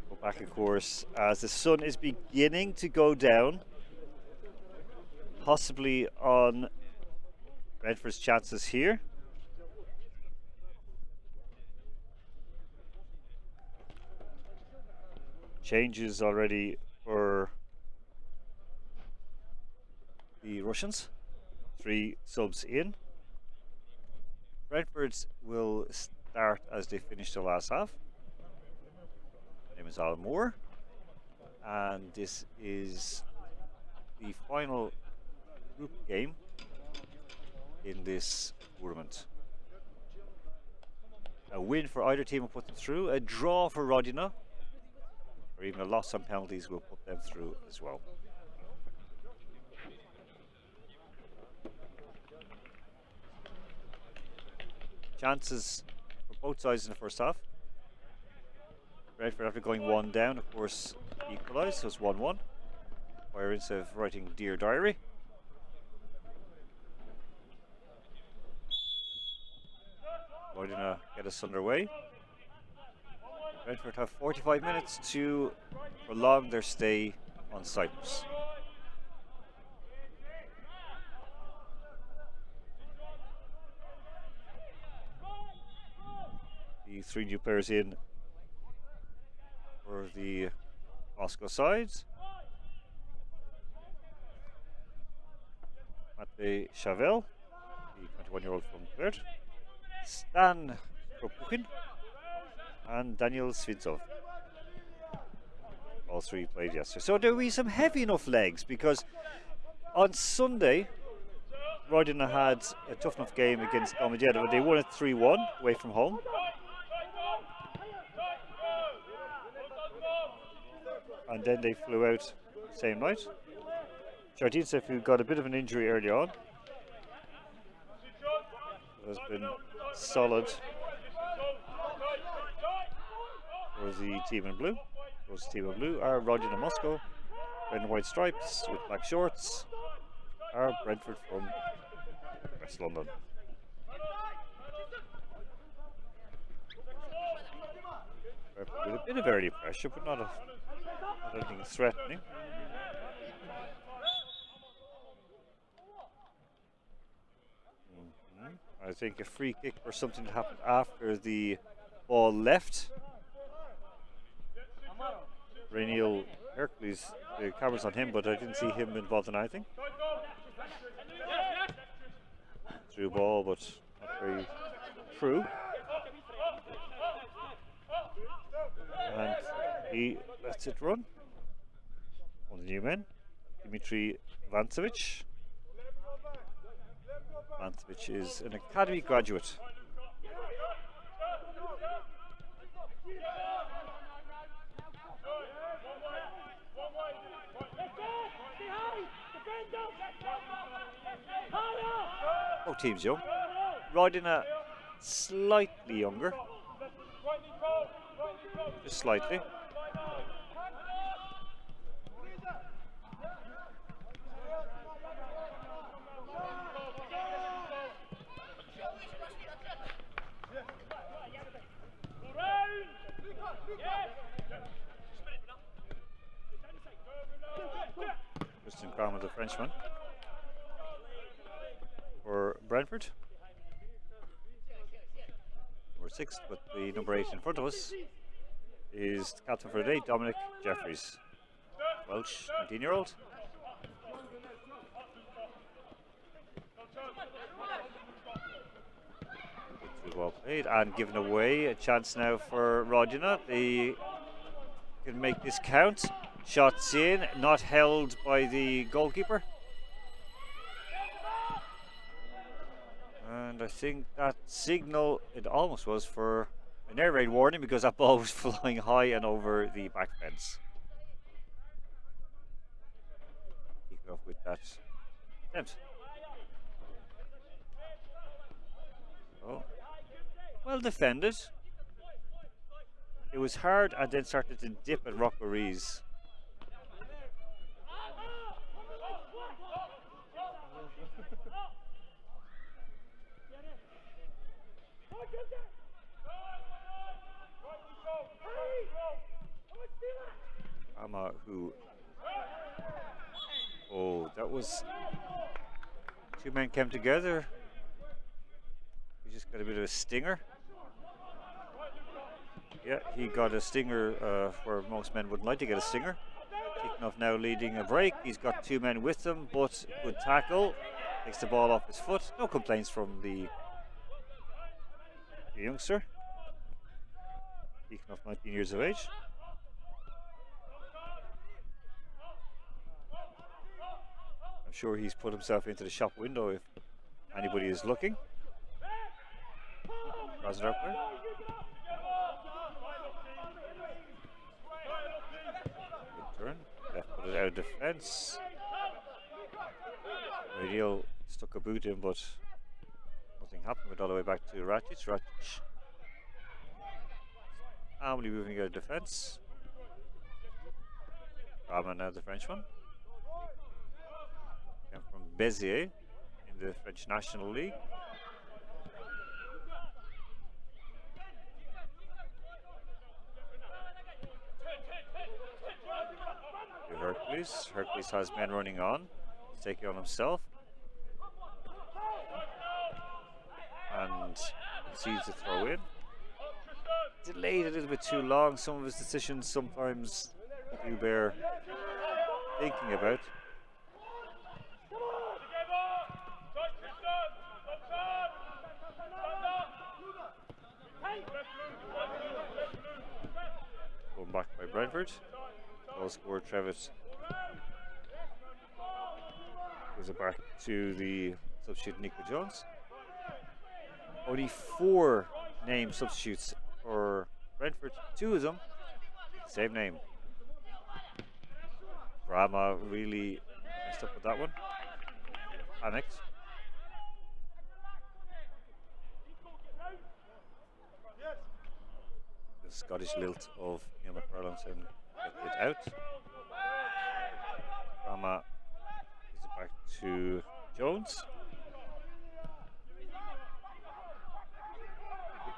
We're back, of course, as the sun is beginning to go down, possibly on Brentford's chances here. Changes already for the Russians. 3 subs in. Brentford will start as they finish the last half. My name is Alan Moore, and this is the final group game in this tournament. A win for either team will put them through. A draw for Rodina, or even a loss on penalties will put them through as well. Chances for both sides in the first half. Brentford, after going 1 down, of course, equalised, so it's 1-1. Fire instead of writing Dear Diary. Rodina get us underway. Brentford have 45 minutes to prolong their stay on Cyprus. The 3 new players in for the Moscow sides. Matvey Chavel, the 21-year-old from Brent, Stan Kropukin, and Daniel Svintsov. All 3 played yesterday. So there will be some heavy enough legs, because on Sunday, Rodina had a tough enough game against Domodedovo, but they won it 3-1 away from home. And then they flew out the same night. Korantina, who got a bit of an injury early on, has been solid for the team in blue. Those team in blue are Rodina Moscow, red and white stripes with black shorts, are Brentford from West London. With a bit of early pressure, but not anything threatening. I think a free kick or something happened after the ball left. Rainiel Hercules, the camera's on him, but I didn't see him involved in anything. Through ball, but not very true. And he lets it run. One of the new men, Dimitri Vancevic. Vancevic is an academy graduate. Both teams young. Rodina slightly younger. Just slightly. Justin Cramer, the Frenchman, for Brentford. Number 6, but the number 8 in front of us is the captain for the day, Dominic Jeffries, Welsh, 19-year-old. Well played and given away. A chance now for Rodina. They can make this count. Shots in, not held by the goalkeeper. And I think that signal, it almost was for an air raid warning, because that ball was flying high and over the back fence. Kick off with that attempt. Oh, well defended. It was hard and then started to dip at Rocco Rees. was two men came together. He just got a bit of a stinger. Yeah, he got a stinger where most men wouldn't like to get a stinger. Tikhonov now leading a break. He's got two men with him, but good tackle. Takes the ball off his foot. No complaints from the youngster. Tikhonov, 19 years of age. I'm sure he's put himself into the shop window if anybody is looking. Good turn. Left put it out of defence. Radio stuck a boot in, but nothing happened. Went all the way back to Ratic. Ratic calmly moving out of defence. Brahma now the Frenchman. Came from Béziers in the French National League. Hercules. Hercules has men running on. He's taking on himself. And sees the throw in. Delayed a little bit too long. Some of his decisions sometimes do bear thinking about. Going back by Brentford. Goal scorer Trevitt goes it back to the substitute Nico Jones. Only 4 named substitutes for Brentford. 2 of them same name. Brahma really messed up with that one. Panicked. The Scottish lilt of Neil McFarlane get it out. Brahma gives it back to Jones.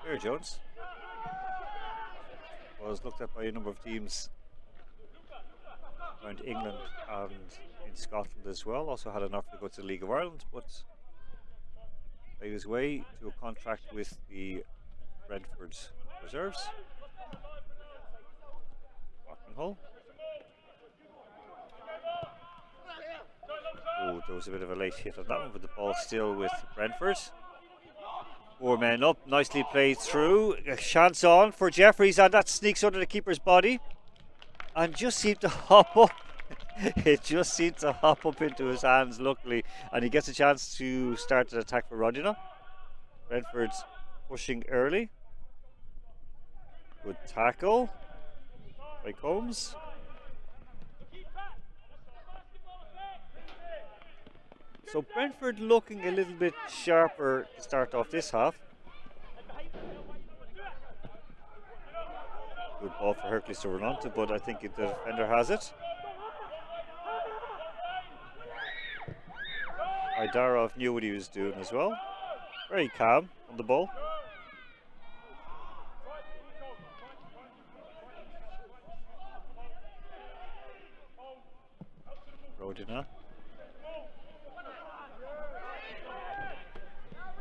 There, Jones was looked at by a number of teams around England and in Scotland as well. Also had an offer to go to the League of Ireland, but made his way to a contract with the Brentford reserves. Hull. Oh, there was a bit of a late hit on that one, but the ball still with Brentford. 4 men up, nicely played through. A chance on for Jeffries, and that sneaks under the keeper's body and just seemed to hop up. It just seemed to hop up into his hands, luckily, and he gets a chance to start an attack for Rodina. Brentford's pushing early. Good tackle by Combs. So Brentford looking a little bit sharper to start off this half. Good ball for Hercules to run onto, but I think the defender has it. Idarov knew what he was doing as well. Very calm on the ball. Rodina.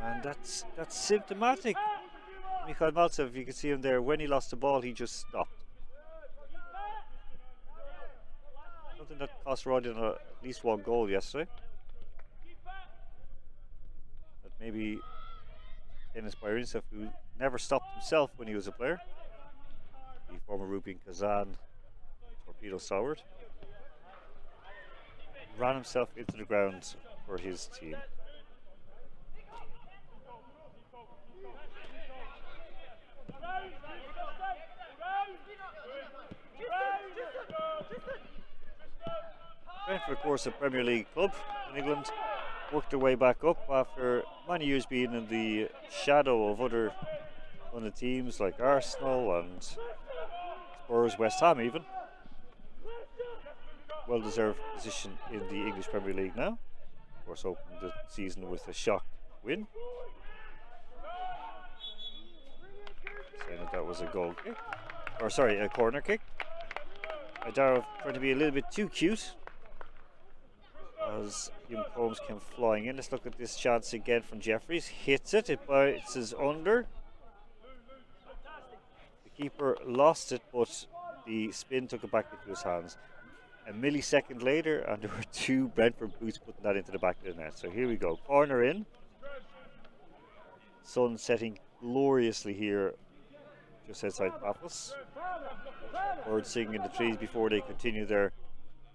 And that's symptomatic. Mikhail Maltsev, you can see him there, when he lost the ball he just stopped. Something that cost Rodina at least 1 goal yesterday. But maybe Denis Byrintsov, who never stopped himself when he was a player. The former Rubin Kazan torpedo stalwart. Ran himself into the ground for his team. Brentford, of course, a Premier League club in England, worked their way back up after many years being in the shadow of other teams like Arsenal and Spurs, West Ham even. Well-deserved position in the English Premier League now. Of course, opened the season with a shock win. Saying that was a goal kick, or sorry, a corner kick. Idarov trying to be a little bit too cute as Hume Combs came flying in. Let's look at this chance again from Jeffries. Hits it, it bounces under. The keeper lost it, but the spin took it back into his hands. A millisecond later, and there were two Brentford boots putting that into the back of the net. So here we go, corner in. Sun setting gloriously here, just outside Paphos. Birds singing in the trees before they continue their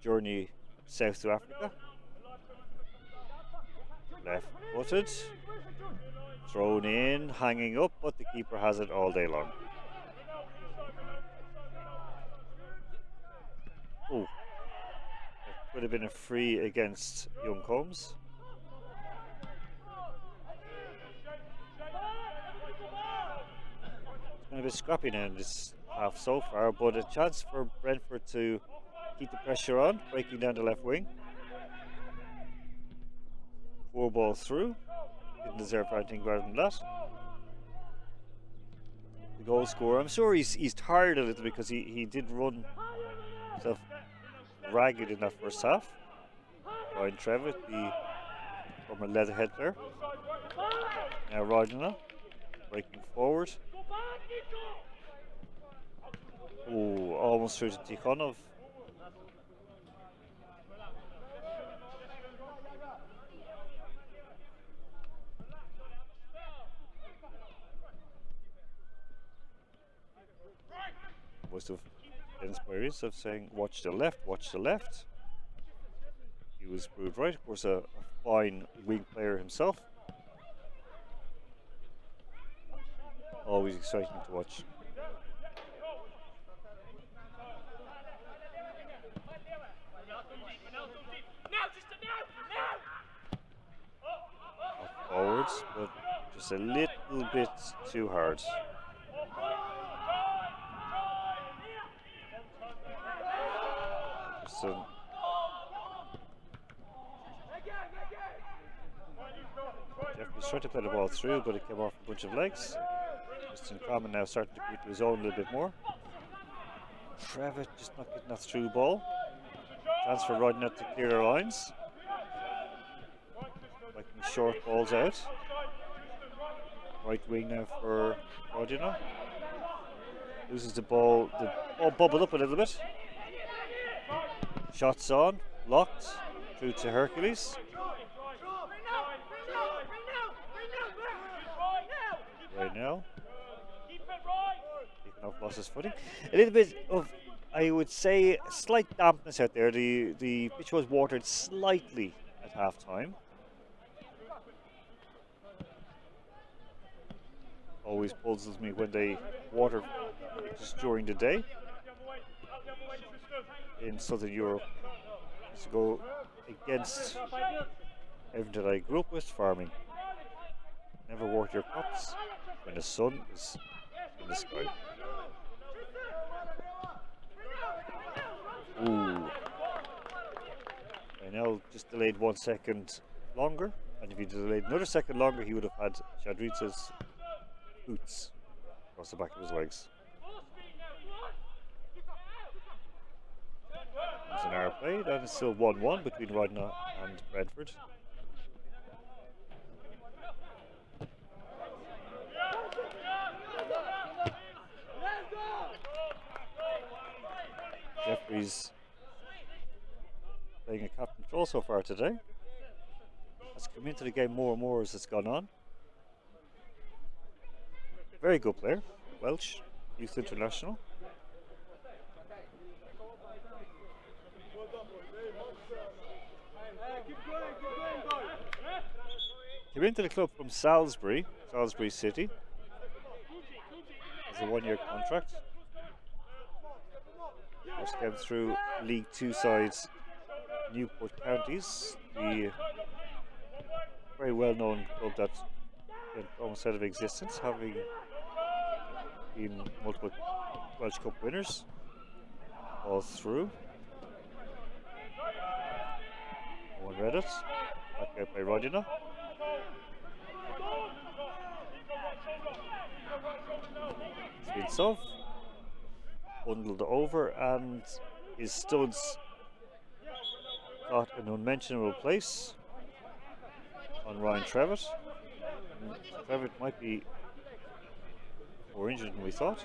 journey south to Africa. Left footed, thrown in, hanging up, but the keeper has it all day long. Oh, that could have been a free against Young Combs. It's been a bit scrappy now in this half so far, but a chance for Brentford to keep the pressure on, breaking down the left wing. 4 ball through. Didn't deserve anything better than that. The goal scorer, I'm sure he's tired a little because he did run himself ragged in that first half. Ryan Trevitt, the former Leatherhead there. Now Rodina breaking forward. Oh, almost through to Tikhonov. Most of Dennis Barry's of saying, watch the left, watch the left. He was proved right, of course, a fine wing player himself. Always exciting to watch. Forwards, but just a little bit too hard. Jeffries tried to play the ball through, but it came off a bunch of legs. Justin Common now starting to come into his own a little bit more. Trevitt just not getting that through ball. Chance for Rodina to clear their lines. Making short balls out. Right wing now for Rodina. Loses the ball bubbled up a little bit. Shots on, locked, through to Hercules. Right now. Tikhonov lost his footing. A little bit of, I would say, slight dampness out there. The pitch was watered slightly at half time. Always puzzles me when they water just during the day. In Southern Europe, to go against everything that I grew up with, farming. Never water your crops when the sun is in the sky. Ooh. I now just delayed 1 second longer, and if he delayed another second longer, he would have had Shadritsa's boots across the back of his legs. It's an hour played, and it's still 1-1 between Rodina and Brentford. Jeffries playing a captain control so far today. Has come into the game more and more as it's gone on. Very good player, Welsh, youth international. Came into the club from Salisbury City. Has a 1-year contract. First came through League 2 sides Newport Counties, the very well-known club that went almost out of existence, having been multiple Welsh Cup winners. All through. No one read it. Back out by Rodina. Speeds off. Bundled over, and his studs got an unmentionable place on Ryan Trevitt. Trevitt might be more injured than we thought.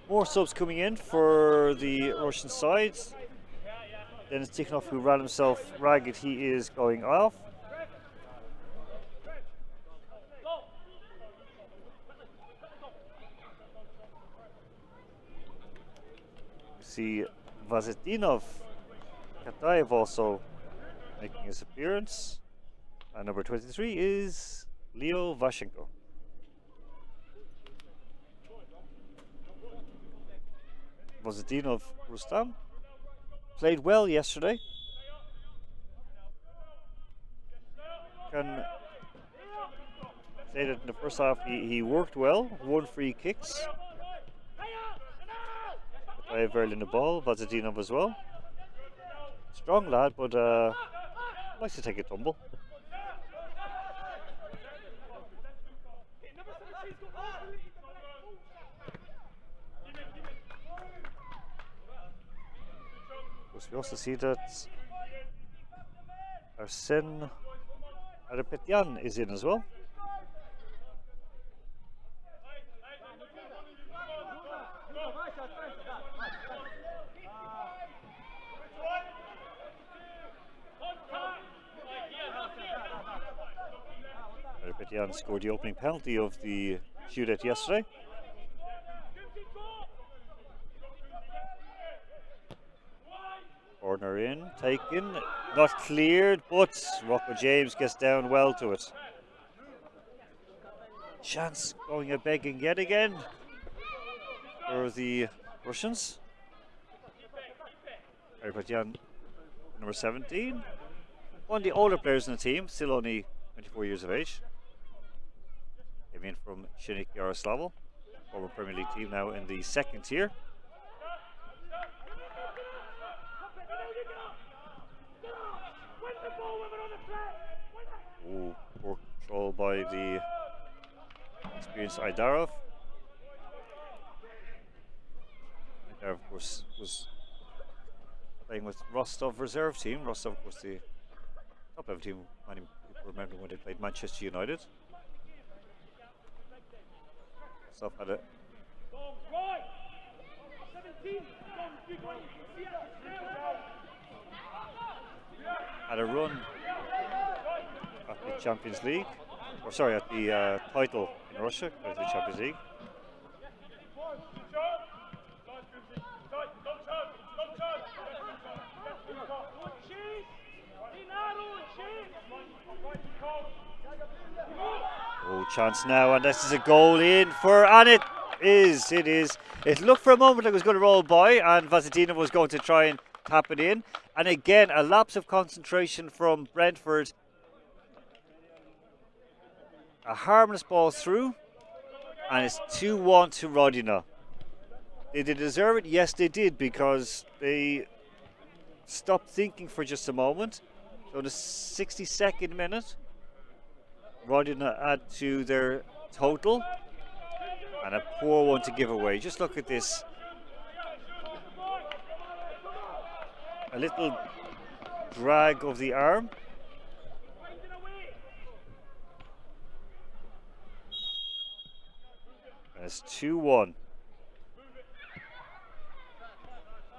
More subs coming in for the Russian side. Dennis Tikhonov, who ran himself ragged, he is going off. We see Vazetinov, Kataev also making his appearance. And number 23 is Leo Vashenko. Vazetinov Rustam played well yesterday. Can say that in the first half he worked well, 1 free kicks. Kataev early in the ball, Vazetinov as well. Strong lad, but likes to take a tumble. We also see that Arsen Arapetyan is in as well. Arapetyan scored the opening penalty of the shootout yesterday. Corner in, taken, not cleared, but Rocco James gets down well to it. Chance going a begging yet again for the Russians. Arapetyan, number 17. One of the older players in the team, still only 24 years of age. Came in from Shinnik Yaroslavl, former Premier League team, now in the second tier. Ooh, poor control by the experienced Aidarov. Aidarov, of course, was playing with Rostov reserve team. Rostov was the top level team. Many people remember when they played Manchester United. Rostov had a run at the Champions League, or sorry, at the title in Russia, at the Champions League. Oh, chance now, and this is a goal in for, and it is. It looked for a moment like it was going to roll by, and Vazetinov was going to try and tap it in. And again, a lapse of concentration from Brentford. A harmless ball through, and it's 2-1 to Rodina. Did they deserve it? Yes, they did, because they stopped thinking for just a moment. So the 62nd minute, Rodina add to their total, and a poor one to give away. Just look at this. A little drag of the arm. And it's 2-1.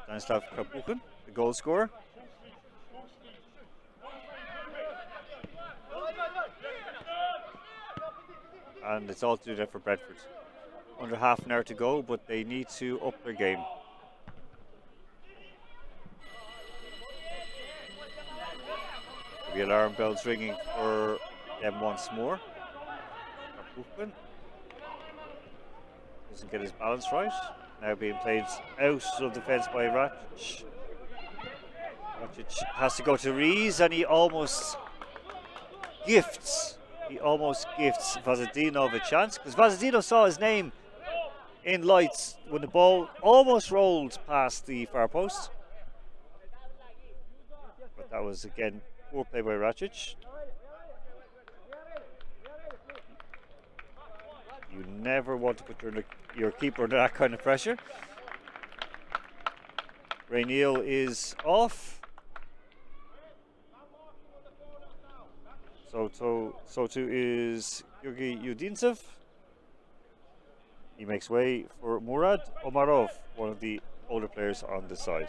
Stanislav Krapuchin, the goal scorer. And it's all to do that for Brentford. Under half an hour to go, but they need to up their game. The alarm bells ringing for them once more. Krapuchin doesn't get his balance right. Now being played out of defence by Racic. Racic has to go to Rees, and he almost gifts Vazetinov a chance, because Vazetinov saw his name in lights when the ball almost rolled past the far post. But that was again poor play by Racic. You never want to put your keeper under that kind of pressure. Ray Neal is off. So too is Yugi Yudintsev. He makes way for Murad Omarov, one of the older players on the side.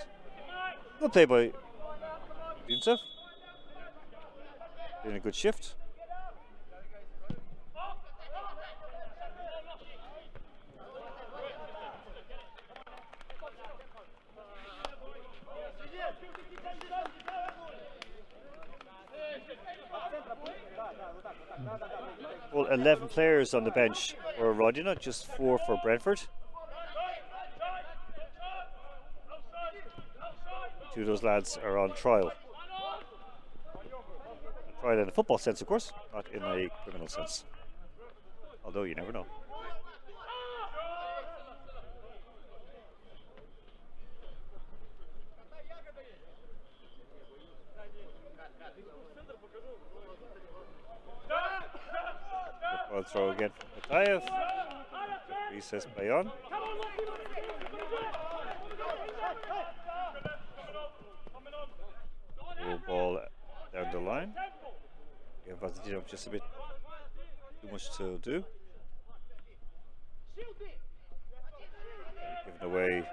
Good play by Yudintsev. Doing a good shift. Well, 11 players on the bench for Rodina, just 4 for Brentford. 2 of those lads are on trial. Trial in a football sense, of course, not in a criminal sense. Although you never know. Ball throw again from Matayev. He says play on. Full ball down the line. Yeah, Vazadinov just a bit too much to do. Given away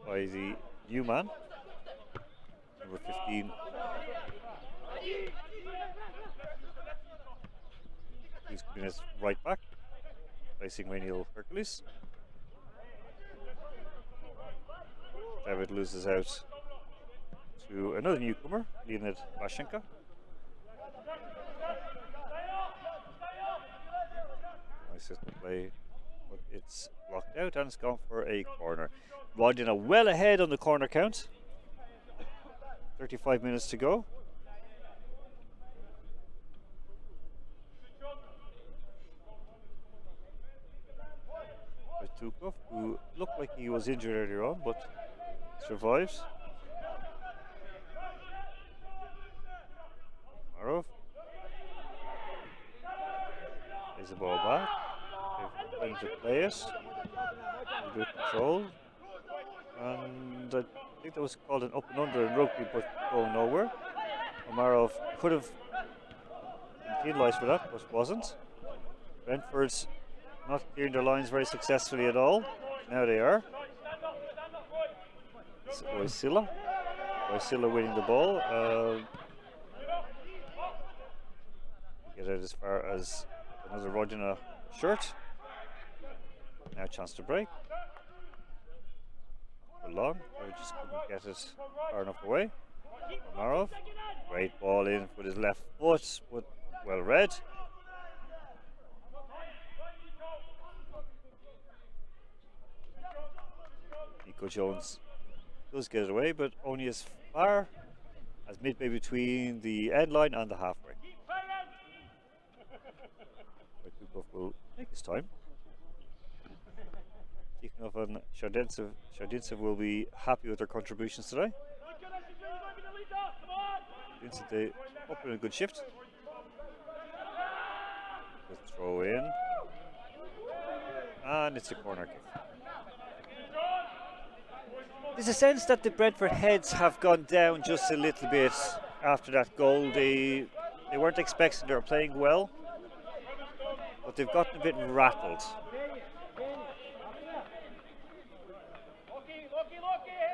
by the new man, number 15. He's coming as right back, facing Raniel Hercules. David loses out to another newcomer, Leonid Vashenka. Nice system play, but it's blocked out and it's gone for a corner. Rodina well ahead on the corner count. 35 minutes to go. Tukov, who looked like he was injured earlier on, but survives. Marov. There's the ball back. They've played to play it. Good control. And I think that was called an up and under in rugby, but going nowhere. Omarov could have been penalised for that, but wasn't. Brentford's not clearing their lines very successfully at all. Now they are. Wysila winning the ball. Get out as far as another Rodina shirt. Now a chance to break. For long, they just couldn't get it far enough away. Omarov, great ball in with his left foot, but well read. Nico Jones does get it away, but only as far as midway between the end line and the halfway. Tukov will take his time. Tikhonov and Shardintsev will be happy with their contributions today. They up in a good shift. The throw in, and it's a corner kick. There's a sense that the Brentford heads have gone down just a little bit after that goal. They weren't expecting, they were playing well, but they've gotten a bit rattled.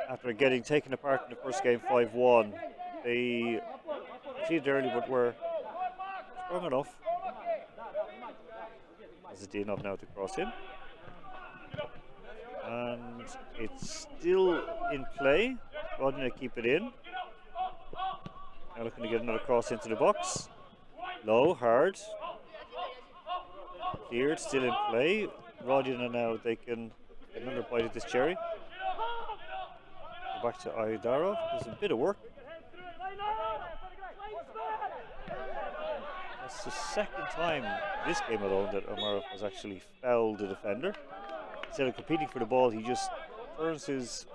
After getting taken apart in the first game 5-1, they conceded early but were strong enough. Zadinov now to cross in. And it's still in play. Rodina keep it in. Now looking to get another cross into the box. Low, hard. Cleared, still in play. Rodina now, they can get another bite at this cherry. Go back to Aydarov. There's a bit of work. That's the second time this game alone that Omarov has actually fouled the defender. Instead of competing for the ball, he just turns his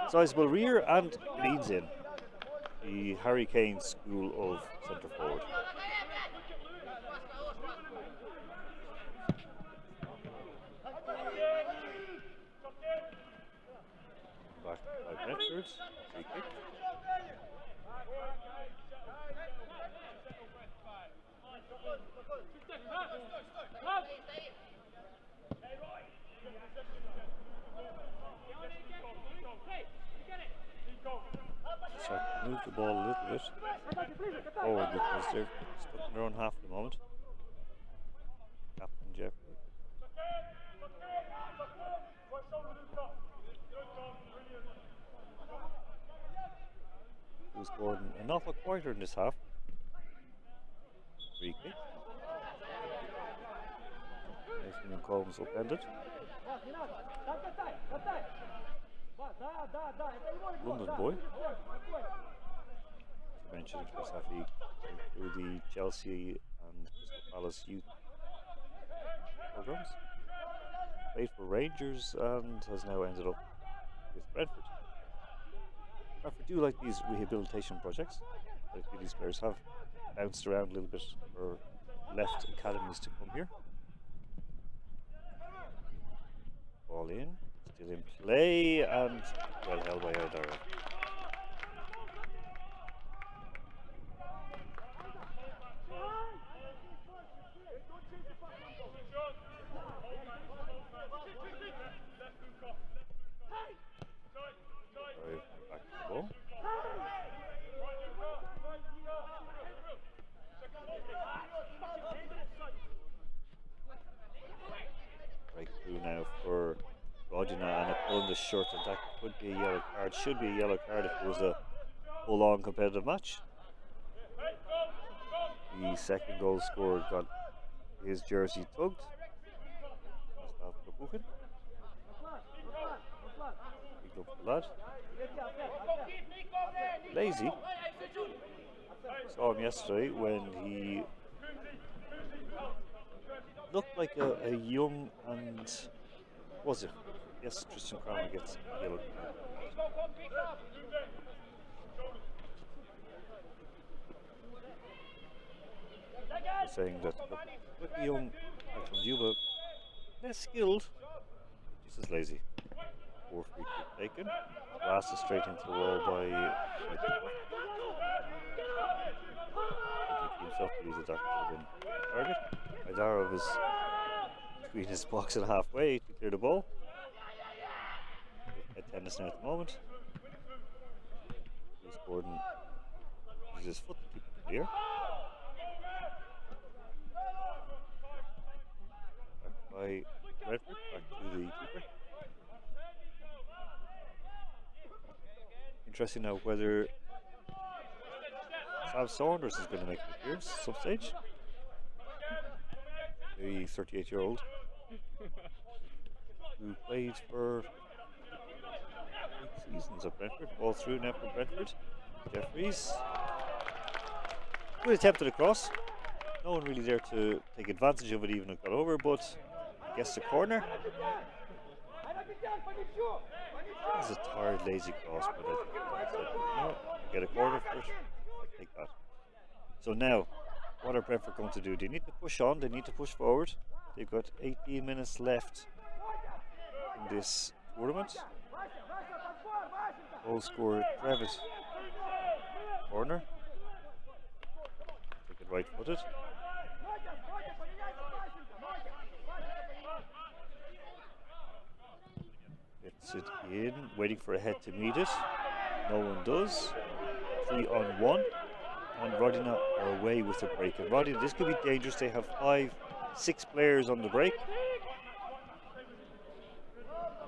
sizable rear and leads in. The Harry Kane school of centre forward. Brentford. Free kick. Try to move the ball a little bit forward because they're stuck in their own half at the moment. Captain Jeffrey. Who's Gordon an awful quieter in this half. Free kick. Nathan and Combs upended. London boy. As I mentioned, first half he came through the Chelsea and Crystal Palace youth programs. Played for Rangers and has now ended up with Brentford. Brentford do like these rehabilitation projects. Quite a few of these players have bounced around a little bit or left academies to come here. Ball in, still in play, and well held by Ardara. Back to the ball. Breakthrough now for Rodina and a pull in the shirt, and that could be a yellow card. Should be a yellow card if it was a full-on competitive match. The second goal scorer got his jersey tugged. Big up the lad. Lazy. Saw him yesterday when he looked like a young and was it? Yes, Tristan Kramer gets a yellow card. Saying that look young Axel Juba, less skilled, just as lazy. Poor free kick taken. Blasted straight into the wall by himself, but he's a target. Idara was between his box and halfway to clear the ball. Head tennis now at the moment. Bruce Gordon uses his foot to keep it clear. By Redford, back to the keeper. Interesting now whether Sam Saunders is going to make an appearance at some stage. The 38-year-old who played for 8 seasons at Brentford, all through now for Brentford. Jeffries. Good attempt at a cross. No one really there to take advantage of it, even if it got over, but I guess the corner. That's a tired, lazy cross, but I said, no, get a corner for it. I'll take that. So now, what are Brentford going to do? They need to push on, they need to push forward. They've got 18 minutes left in this tournament. Goal scorer Travis. Corner. Take it right footed. Gets it in, waiting for a head to meet it. No one does. 3-on-1. And Rodina are away with the break. And Rodina, this could be dangerous. They have 5-6 players on the break.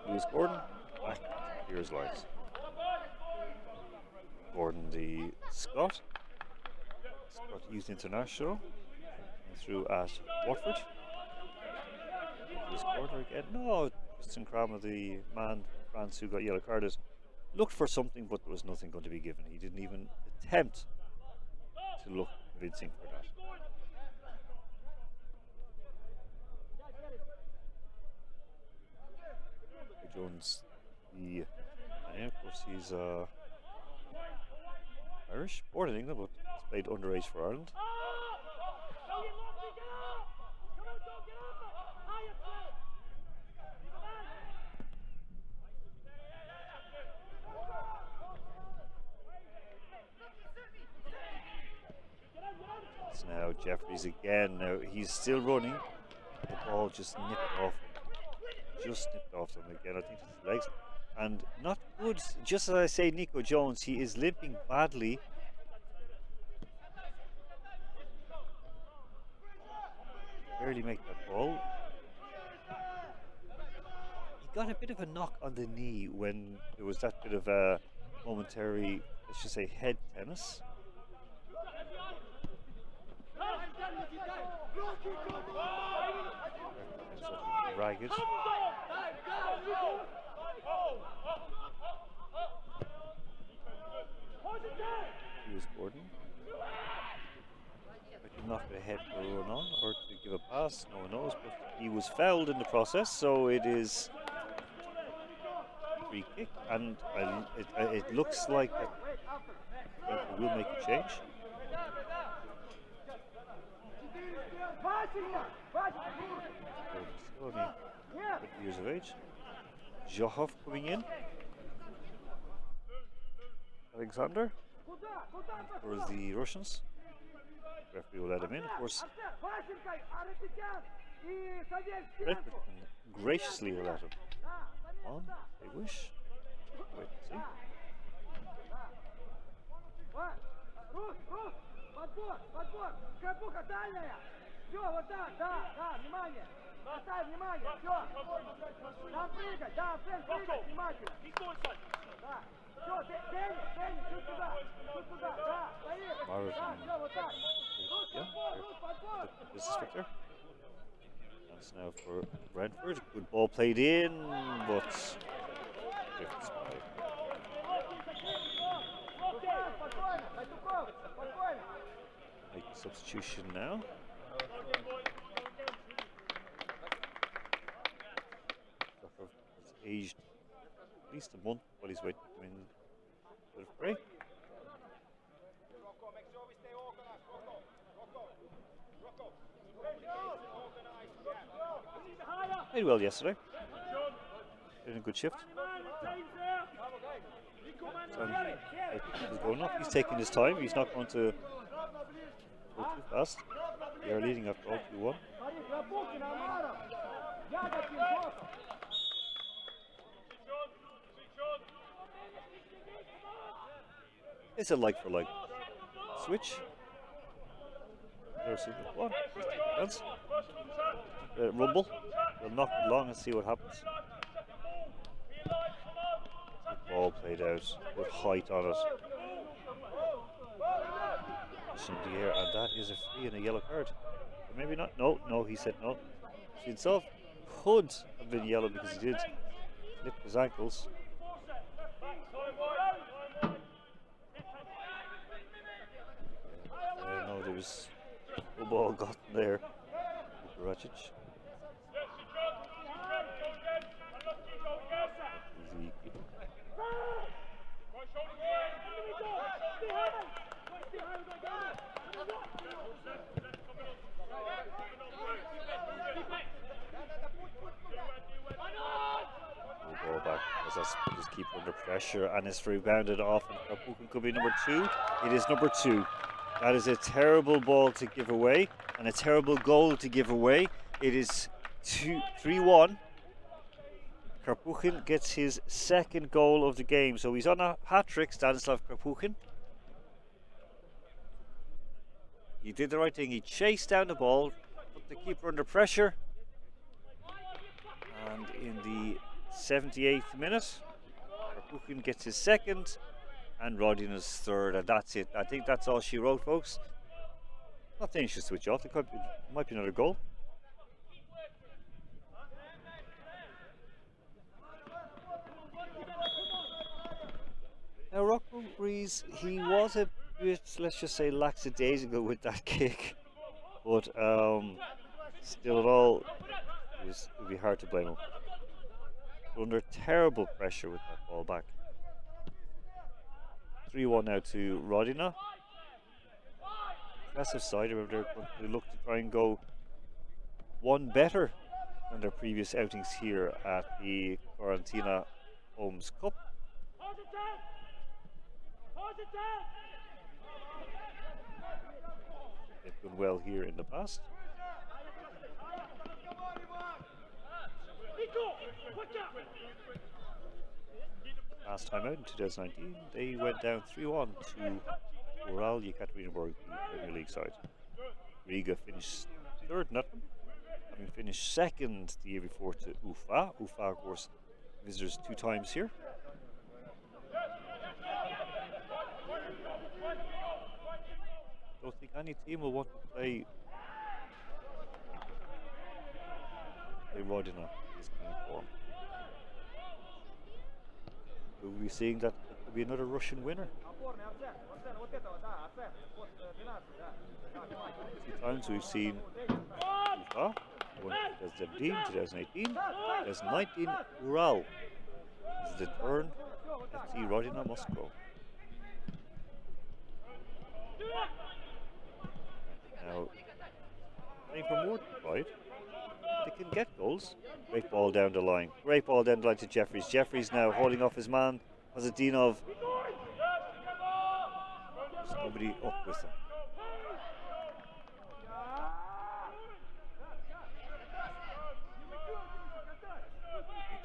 Lewis Gordon, back to Piers lines. Gordon, the Scot Youth International, through at Watford. Lewis Gordon again. No, Tristan Kramer, the man from France who got yellow carded, looked for something, but there was nothing going to be given. He didn't even attempt to look convincing for that. Jones, of course, he's Irish, born in England, but he's played underage for Ireland. Now Jeffries again. Now he's still running. The ball just nipped off him. Just nipped off him again. I think it's his legs. And not good. Just as I say, Nico Jones, he is limping badly. Barely make that ball. He got a bit of a knock on the knee when there was that bit of a momentary, let's just say, head tennis. Ragged. Here's Gordon. I did not get a head to run on or to give a pass, no one knows, but he was fouled in the process, so it is free kick, and it looks like we will make a change. 20 years of age. Zhohov coming in. Alexander for the Russians. Referee will let him in, of course. Brentford can graciously let him on, if they wish. Wait and see. That's now for Brentford. Good ball played in, but make a substitution now. Has aged at least a month while he's waiting to come in for the break. Played well yesterday. Did a good shift. He's going up. He's taking his time. He's not going to go too fast. They are leading after all 2-1. It's a like for like switch. There's one. Rumble. We'll knock it long and see what happens. Good ball played out with height on it. In the air, and that is a free and a yellow card. Or maybe not. No, he said no. He himself could have been yellow because he did flip his ankles. No, there was no ball gotten there. Koracic. Ball back as that's put his keeper under pressure, and it's rebounded off, and Karpukin could be number 2. It is number 2. That is a terrible ball to give away and a terrible goal to give away. It is 3-1. Karpukin gets his second goal of the game, so he's on a hat-trick, Stanislav Karpukin. He did the right thing. He chased down the ball, put the keeper under pressure, and in the 78th minute, Karpukin gets his second, and Rodina's third, and that's it. I think that's all she wrote, folks. Not saying she should switch off. There might be another goal. Now, Rocco Breeze, he was a bit, let's just say, lackadaisical with that kick, but still at all, it would be hard to blame him. Under terrible pressure with that ball back. 3-1 now to Rodina. Impressive side. Remember, they're going to look to try and go one better than their previous outings here at the Korantina Homes Cup. done well here in the past. Last time out in 2019, they went down 3-1 to Ural Yekaterinburg, the Premier League side. Riga finished third in that one, having finished second the year before to Ufa. Ufa, of course, visitors 2 times here. Don't think any team will want to play Rodina in this kind of form. We'll be seeing that there could be another Russian winner. 2 times we've seen Ufa, 2017, 2018, 2019, Ural. This is the turn FC Rodina Moscow. Now, playing for more pride, they can get goals. Great ball down the line. Great ball down the line to Jeffries. Jeffries now holding off his man, Hazardinov. There's nobody up with him.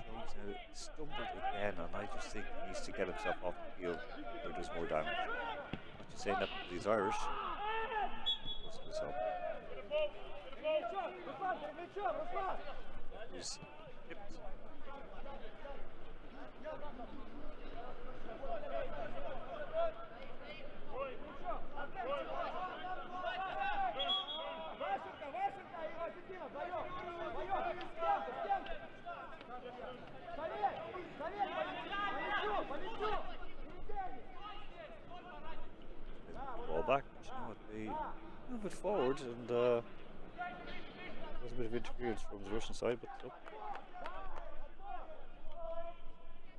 Jones now stumbled again, and I just think he needs to get himself off the field where there's more damage. Not just saying that because he's Irish. He's hipped. Ball back, but you know what, they move it forward, and there's a bit of interference from the Russian side, but look.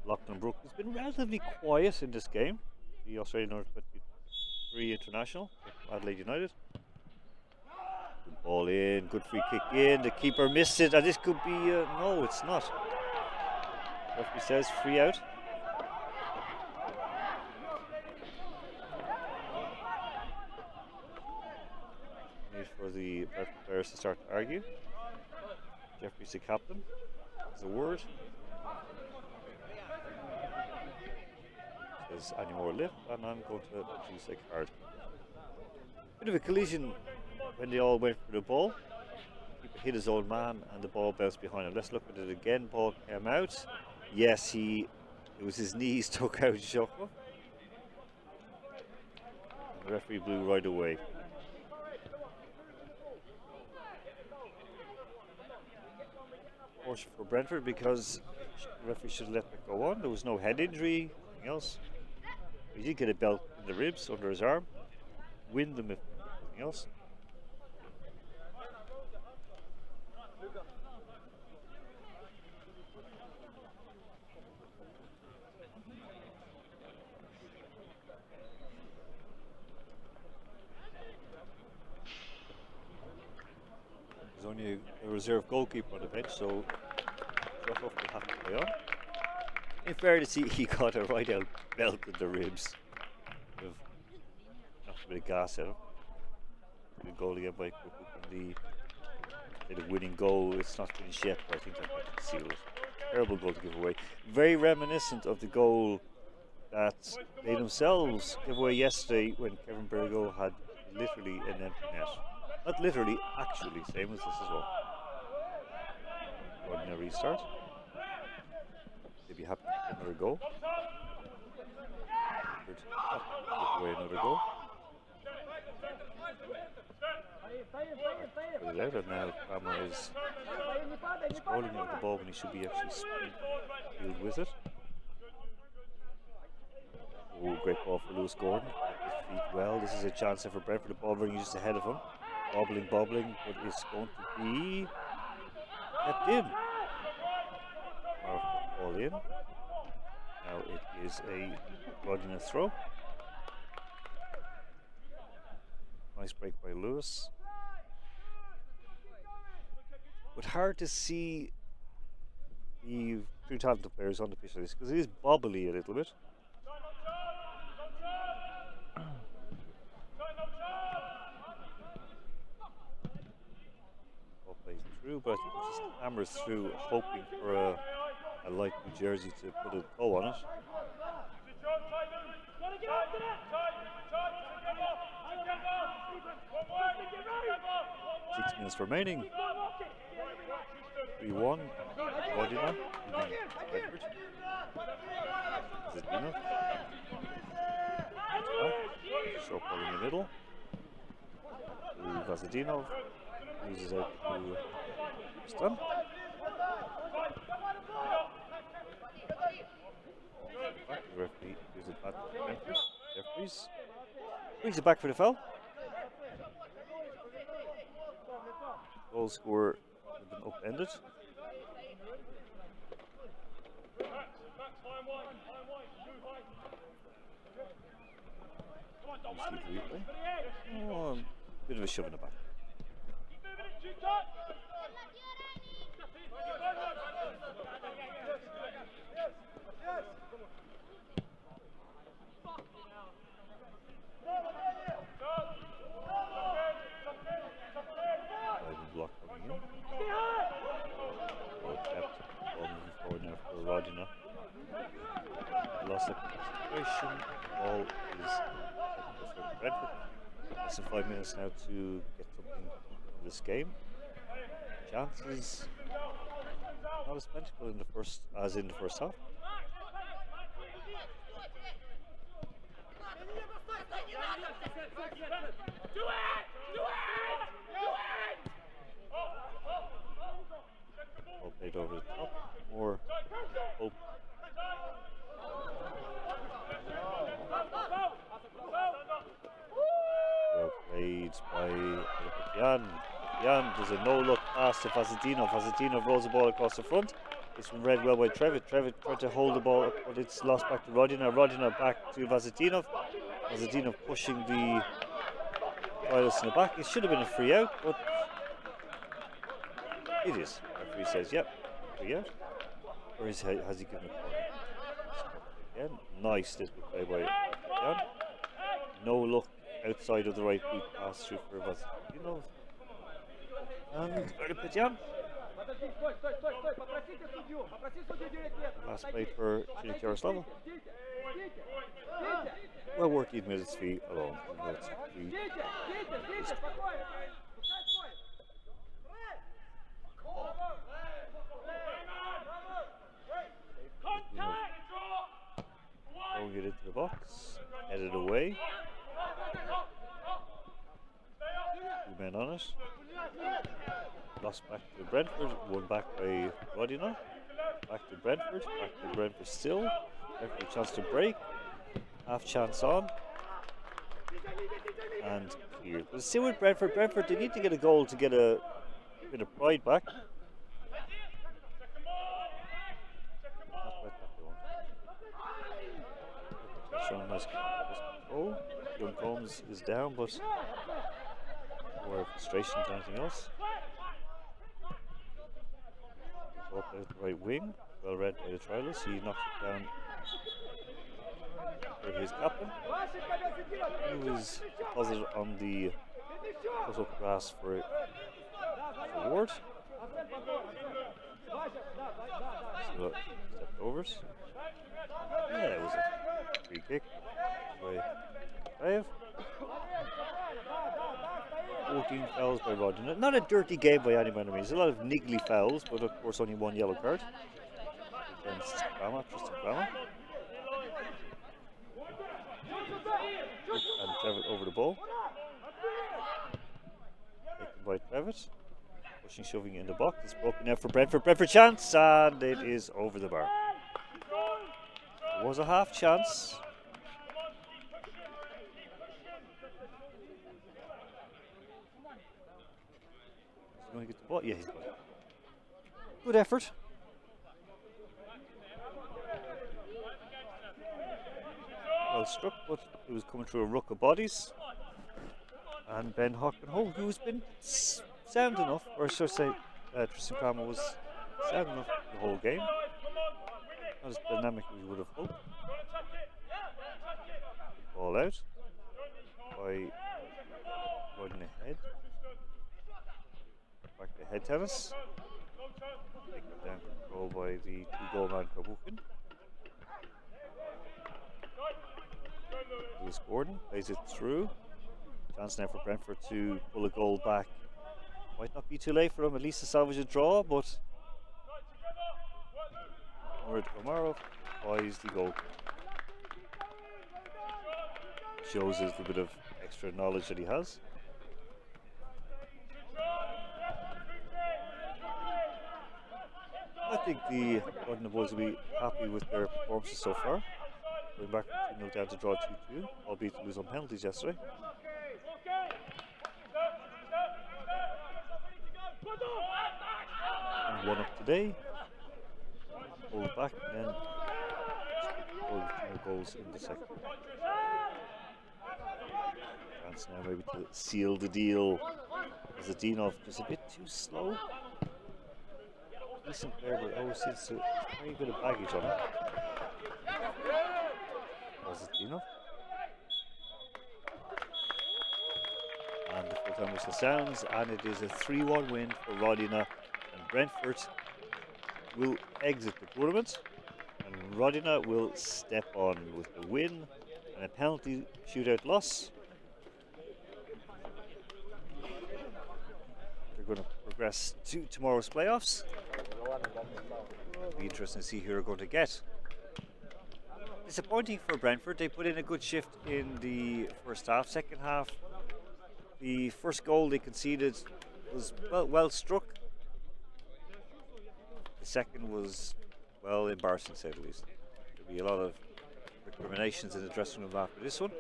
Lachlan Brook has been relatively quiet in this game. The Australian Under 23 international, Adelaide United. Good ball in, good free kick in. The keeper missed it, and this could be no, it's not. Referee says free out. Need for the Brentford players to start to argue. Jeffrey's the captain. There's a word. Says any more lip, and I'm going to choose a card. Bit of a collision when they all went for the ball. Keeper hit his own man, and the ball bounced behind him. Let's look at it again. Ball came out. Yes, it was his knees took out Joko. The referee blew right away. For Brentford, because the referee should have let it go on. There was no head injury, anything else. He did get a belt in the ribs under his arm. Win them if anything else. There's only a reserve goalkeeper on the bench, so Joffrey will have to play on. In fairness, he got a right out belt in the ribs. Knocked a bit of gas at him. Good goal again by Cook, and the winning goal. It's not finished yet, but I think that might seal it. Terrible goal to give away. Very reminiscent of the goal that they themselves gave away yesterday when Kevin Bergo had literally an empty net. Not literally, actually, same as this as well. Ordinary restart. They'd be happy to get another goal. Give away another goal. Put it out, and now Palmer is rolling out the ball when he should be actually sprinting with it. Oh, great ball for Lewis Gordon. His feet well. This is a chance for Brentford. The ball running just ahead of him. Bobbling, but it's going to be kept in. Ball in. Now it is a Rodina throw. Nice break by Lewis. But hard to see the two talented players on the pitch like this because it is bobbly a little bit. but I think he just hammers through, hoping for a light New Jersey to put a toe on it. 6 minutes remaining. 3-1. Rodina. Is it Dino? Short ball in the middle. To Vasadinov. Loses out to Stun. Back to the referee. Gives it back to Brentford. Jeffries. Brings it back for the foul. Goal score has been upended. Oh, bit of a shove in the back. Block coming in. Ball kept. Ball moving forward now for Rodina. Lost of concentration. Ball is for Brentford. Less than 5 minutes now to get something in this game. Chances not as plentiful in the first as in the first half. Ball played over the top. More hope. Well played by Jan. Jan does a no-look pass to Vasadinov. Vasadinov rolls the ball across the front. It's been read well by Trevitt. Trevitt tried to hold the ball, but it's lost back to Rodina. Rodina back to Vasadinov. Vasadinov pushing the Trialist in the back. It should have been a free out, but it is. Referee says, yep, free out. Or has he given a corner? Again, nice little play by Jan. No look outside of the right boot pass through for Vasadinov. And Jan. Last play for Trinity Yaroslav. Well worth the admitted fee alone. Throwing it into the box, headed away. 2 men on it. Lost back to Brentford, won back by Rodina. Back to Brentford still. Brentford a chance to break. Half chance on. And clear. But still with Brentford, they need to get a goal to get a bit of pride back. Showing nice control. Young Combs is down, but more frustration than anything else. Up out the right wing, well read by the trialist. He knocks it down for his captain, who was deposited on the cut-up grass for Ward. So stepped over it. Yeah, it was a free kick by Dave. 14 fouls by Rodina. Not a dirty game by any manner of means. A lot of niggly fouls, but of course only one yellow card against Tristan Brahma. And Trevitt over the ball. Taken by Trevitt. Pushing, shoving in the box. It's broken out for Brentford. Brentford chance, and it is over the bar. It was a half chance. Going to get the ball? Yeah, he's got it. Good effort. Well struck, but it was coming through a ruck of bodies. And Ben Hockenhoe, who's been sound enough, or should I say, Tristan Kramer was sound enough the whole game. Not as dynamic as we would have hoped. Ball out by running ahead. Back to head tennis. goal by the two-goal man Kabukin. Lewis Gordon plays it through. Chance now for Brentford to pull a goal back. Might not be too late for them, at least to salvage a draw, but Omaro buys the goal. Shows us a bit of extra knowledge that he has. I think the Rodina boys will be happy with their performances so far. Going back 2-0 down to draw 2-2, albeit to lose on penalties yesterday. And 1 up today. Pulled back and then scored 2 goals in the second. Chance now maybe to seal the deal. Zadinov just a bit too slow. Decent player, but seems to have a very bit of baggage on it. Was it enough? And the full-time whistle sounds, and it is a 3-1 win for Rodina, and Brentford will exit the tournament, and Rodina will step on with a win and a penalty shootout loss. They're going to progress to tomorrow's playoffs. It'll be interesting to see who they're going to get. Disappointing for Brentford. They put in a good shift in the first half. Second half, the first goal they conceded was well struck. The second was, well, embarrassing to say the least. There'll be a lot of recriminations in the dressing room after this one.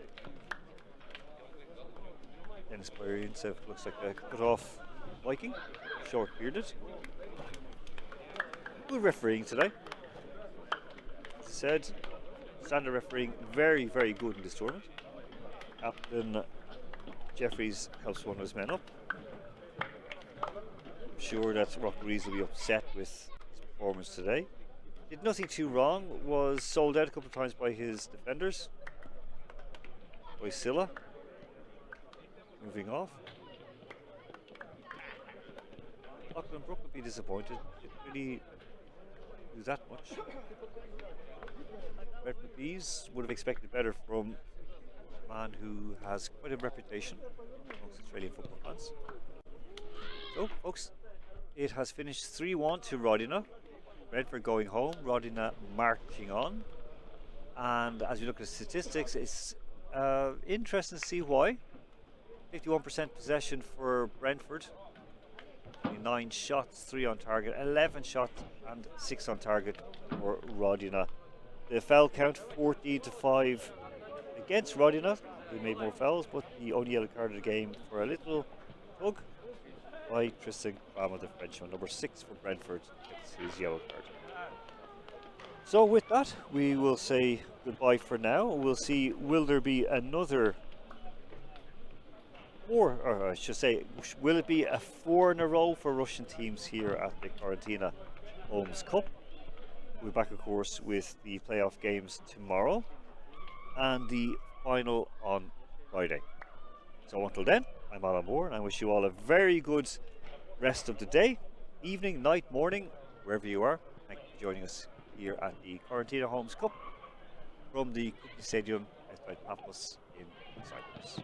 Dennis Bayern looks like a cut-off Viking, short-bearded. Good refereeing today. As I said, standard refereeing very, very good in this tournament. Captain Jeffries helps one of his men up. I'm sure that Rock Rees will be upset with his performance today. Did nothing too wrong, was sold out a couple of times by his defenders. By Silla. Moving off. Lachlan Brook would be disappointed. Didn't really do that much. Brentford Bees would have expected better from a man who has quite a reputation amongst Australian football fans. So, folks, it has finished 3-1 to Rodina. Brentford going home, Rodina marching on. And as we look at the statistics, it's interesting to see why. 51% possession for Brentford. 9 shots, 3 on target, 11 shots and 6 on target for Rodina. The foul count 14-5 against Rodina. They made more fouls, but the only yellow card of the game for a little tug by Tristan Bama, the Frenchman. Number 6 for Brentford gets his yellow card. So with that, we will say goodbye for now. We'll see, will there be another, or I should say, will it be a 4 in a row for Russian teams here at the Korantina Homes Cup? We'll be back, of course, with the playoff games tomorrow and the final on Friday. So until then, I'm Alan Moore, and I wish you all a very good rest of the day, evening, night, morning, wherever you are. Thank you for joining us here at the Korantina Homes Cup from the Stadium outside Paphos in Cyprus.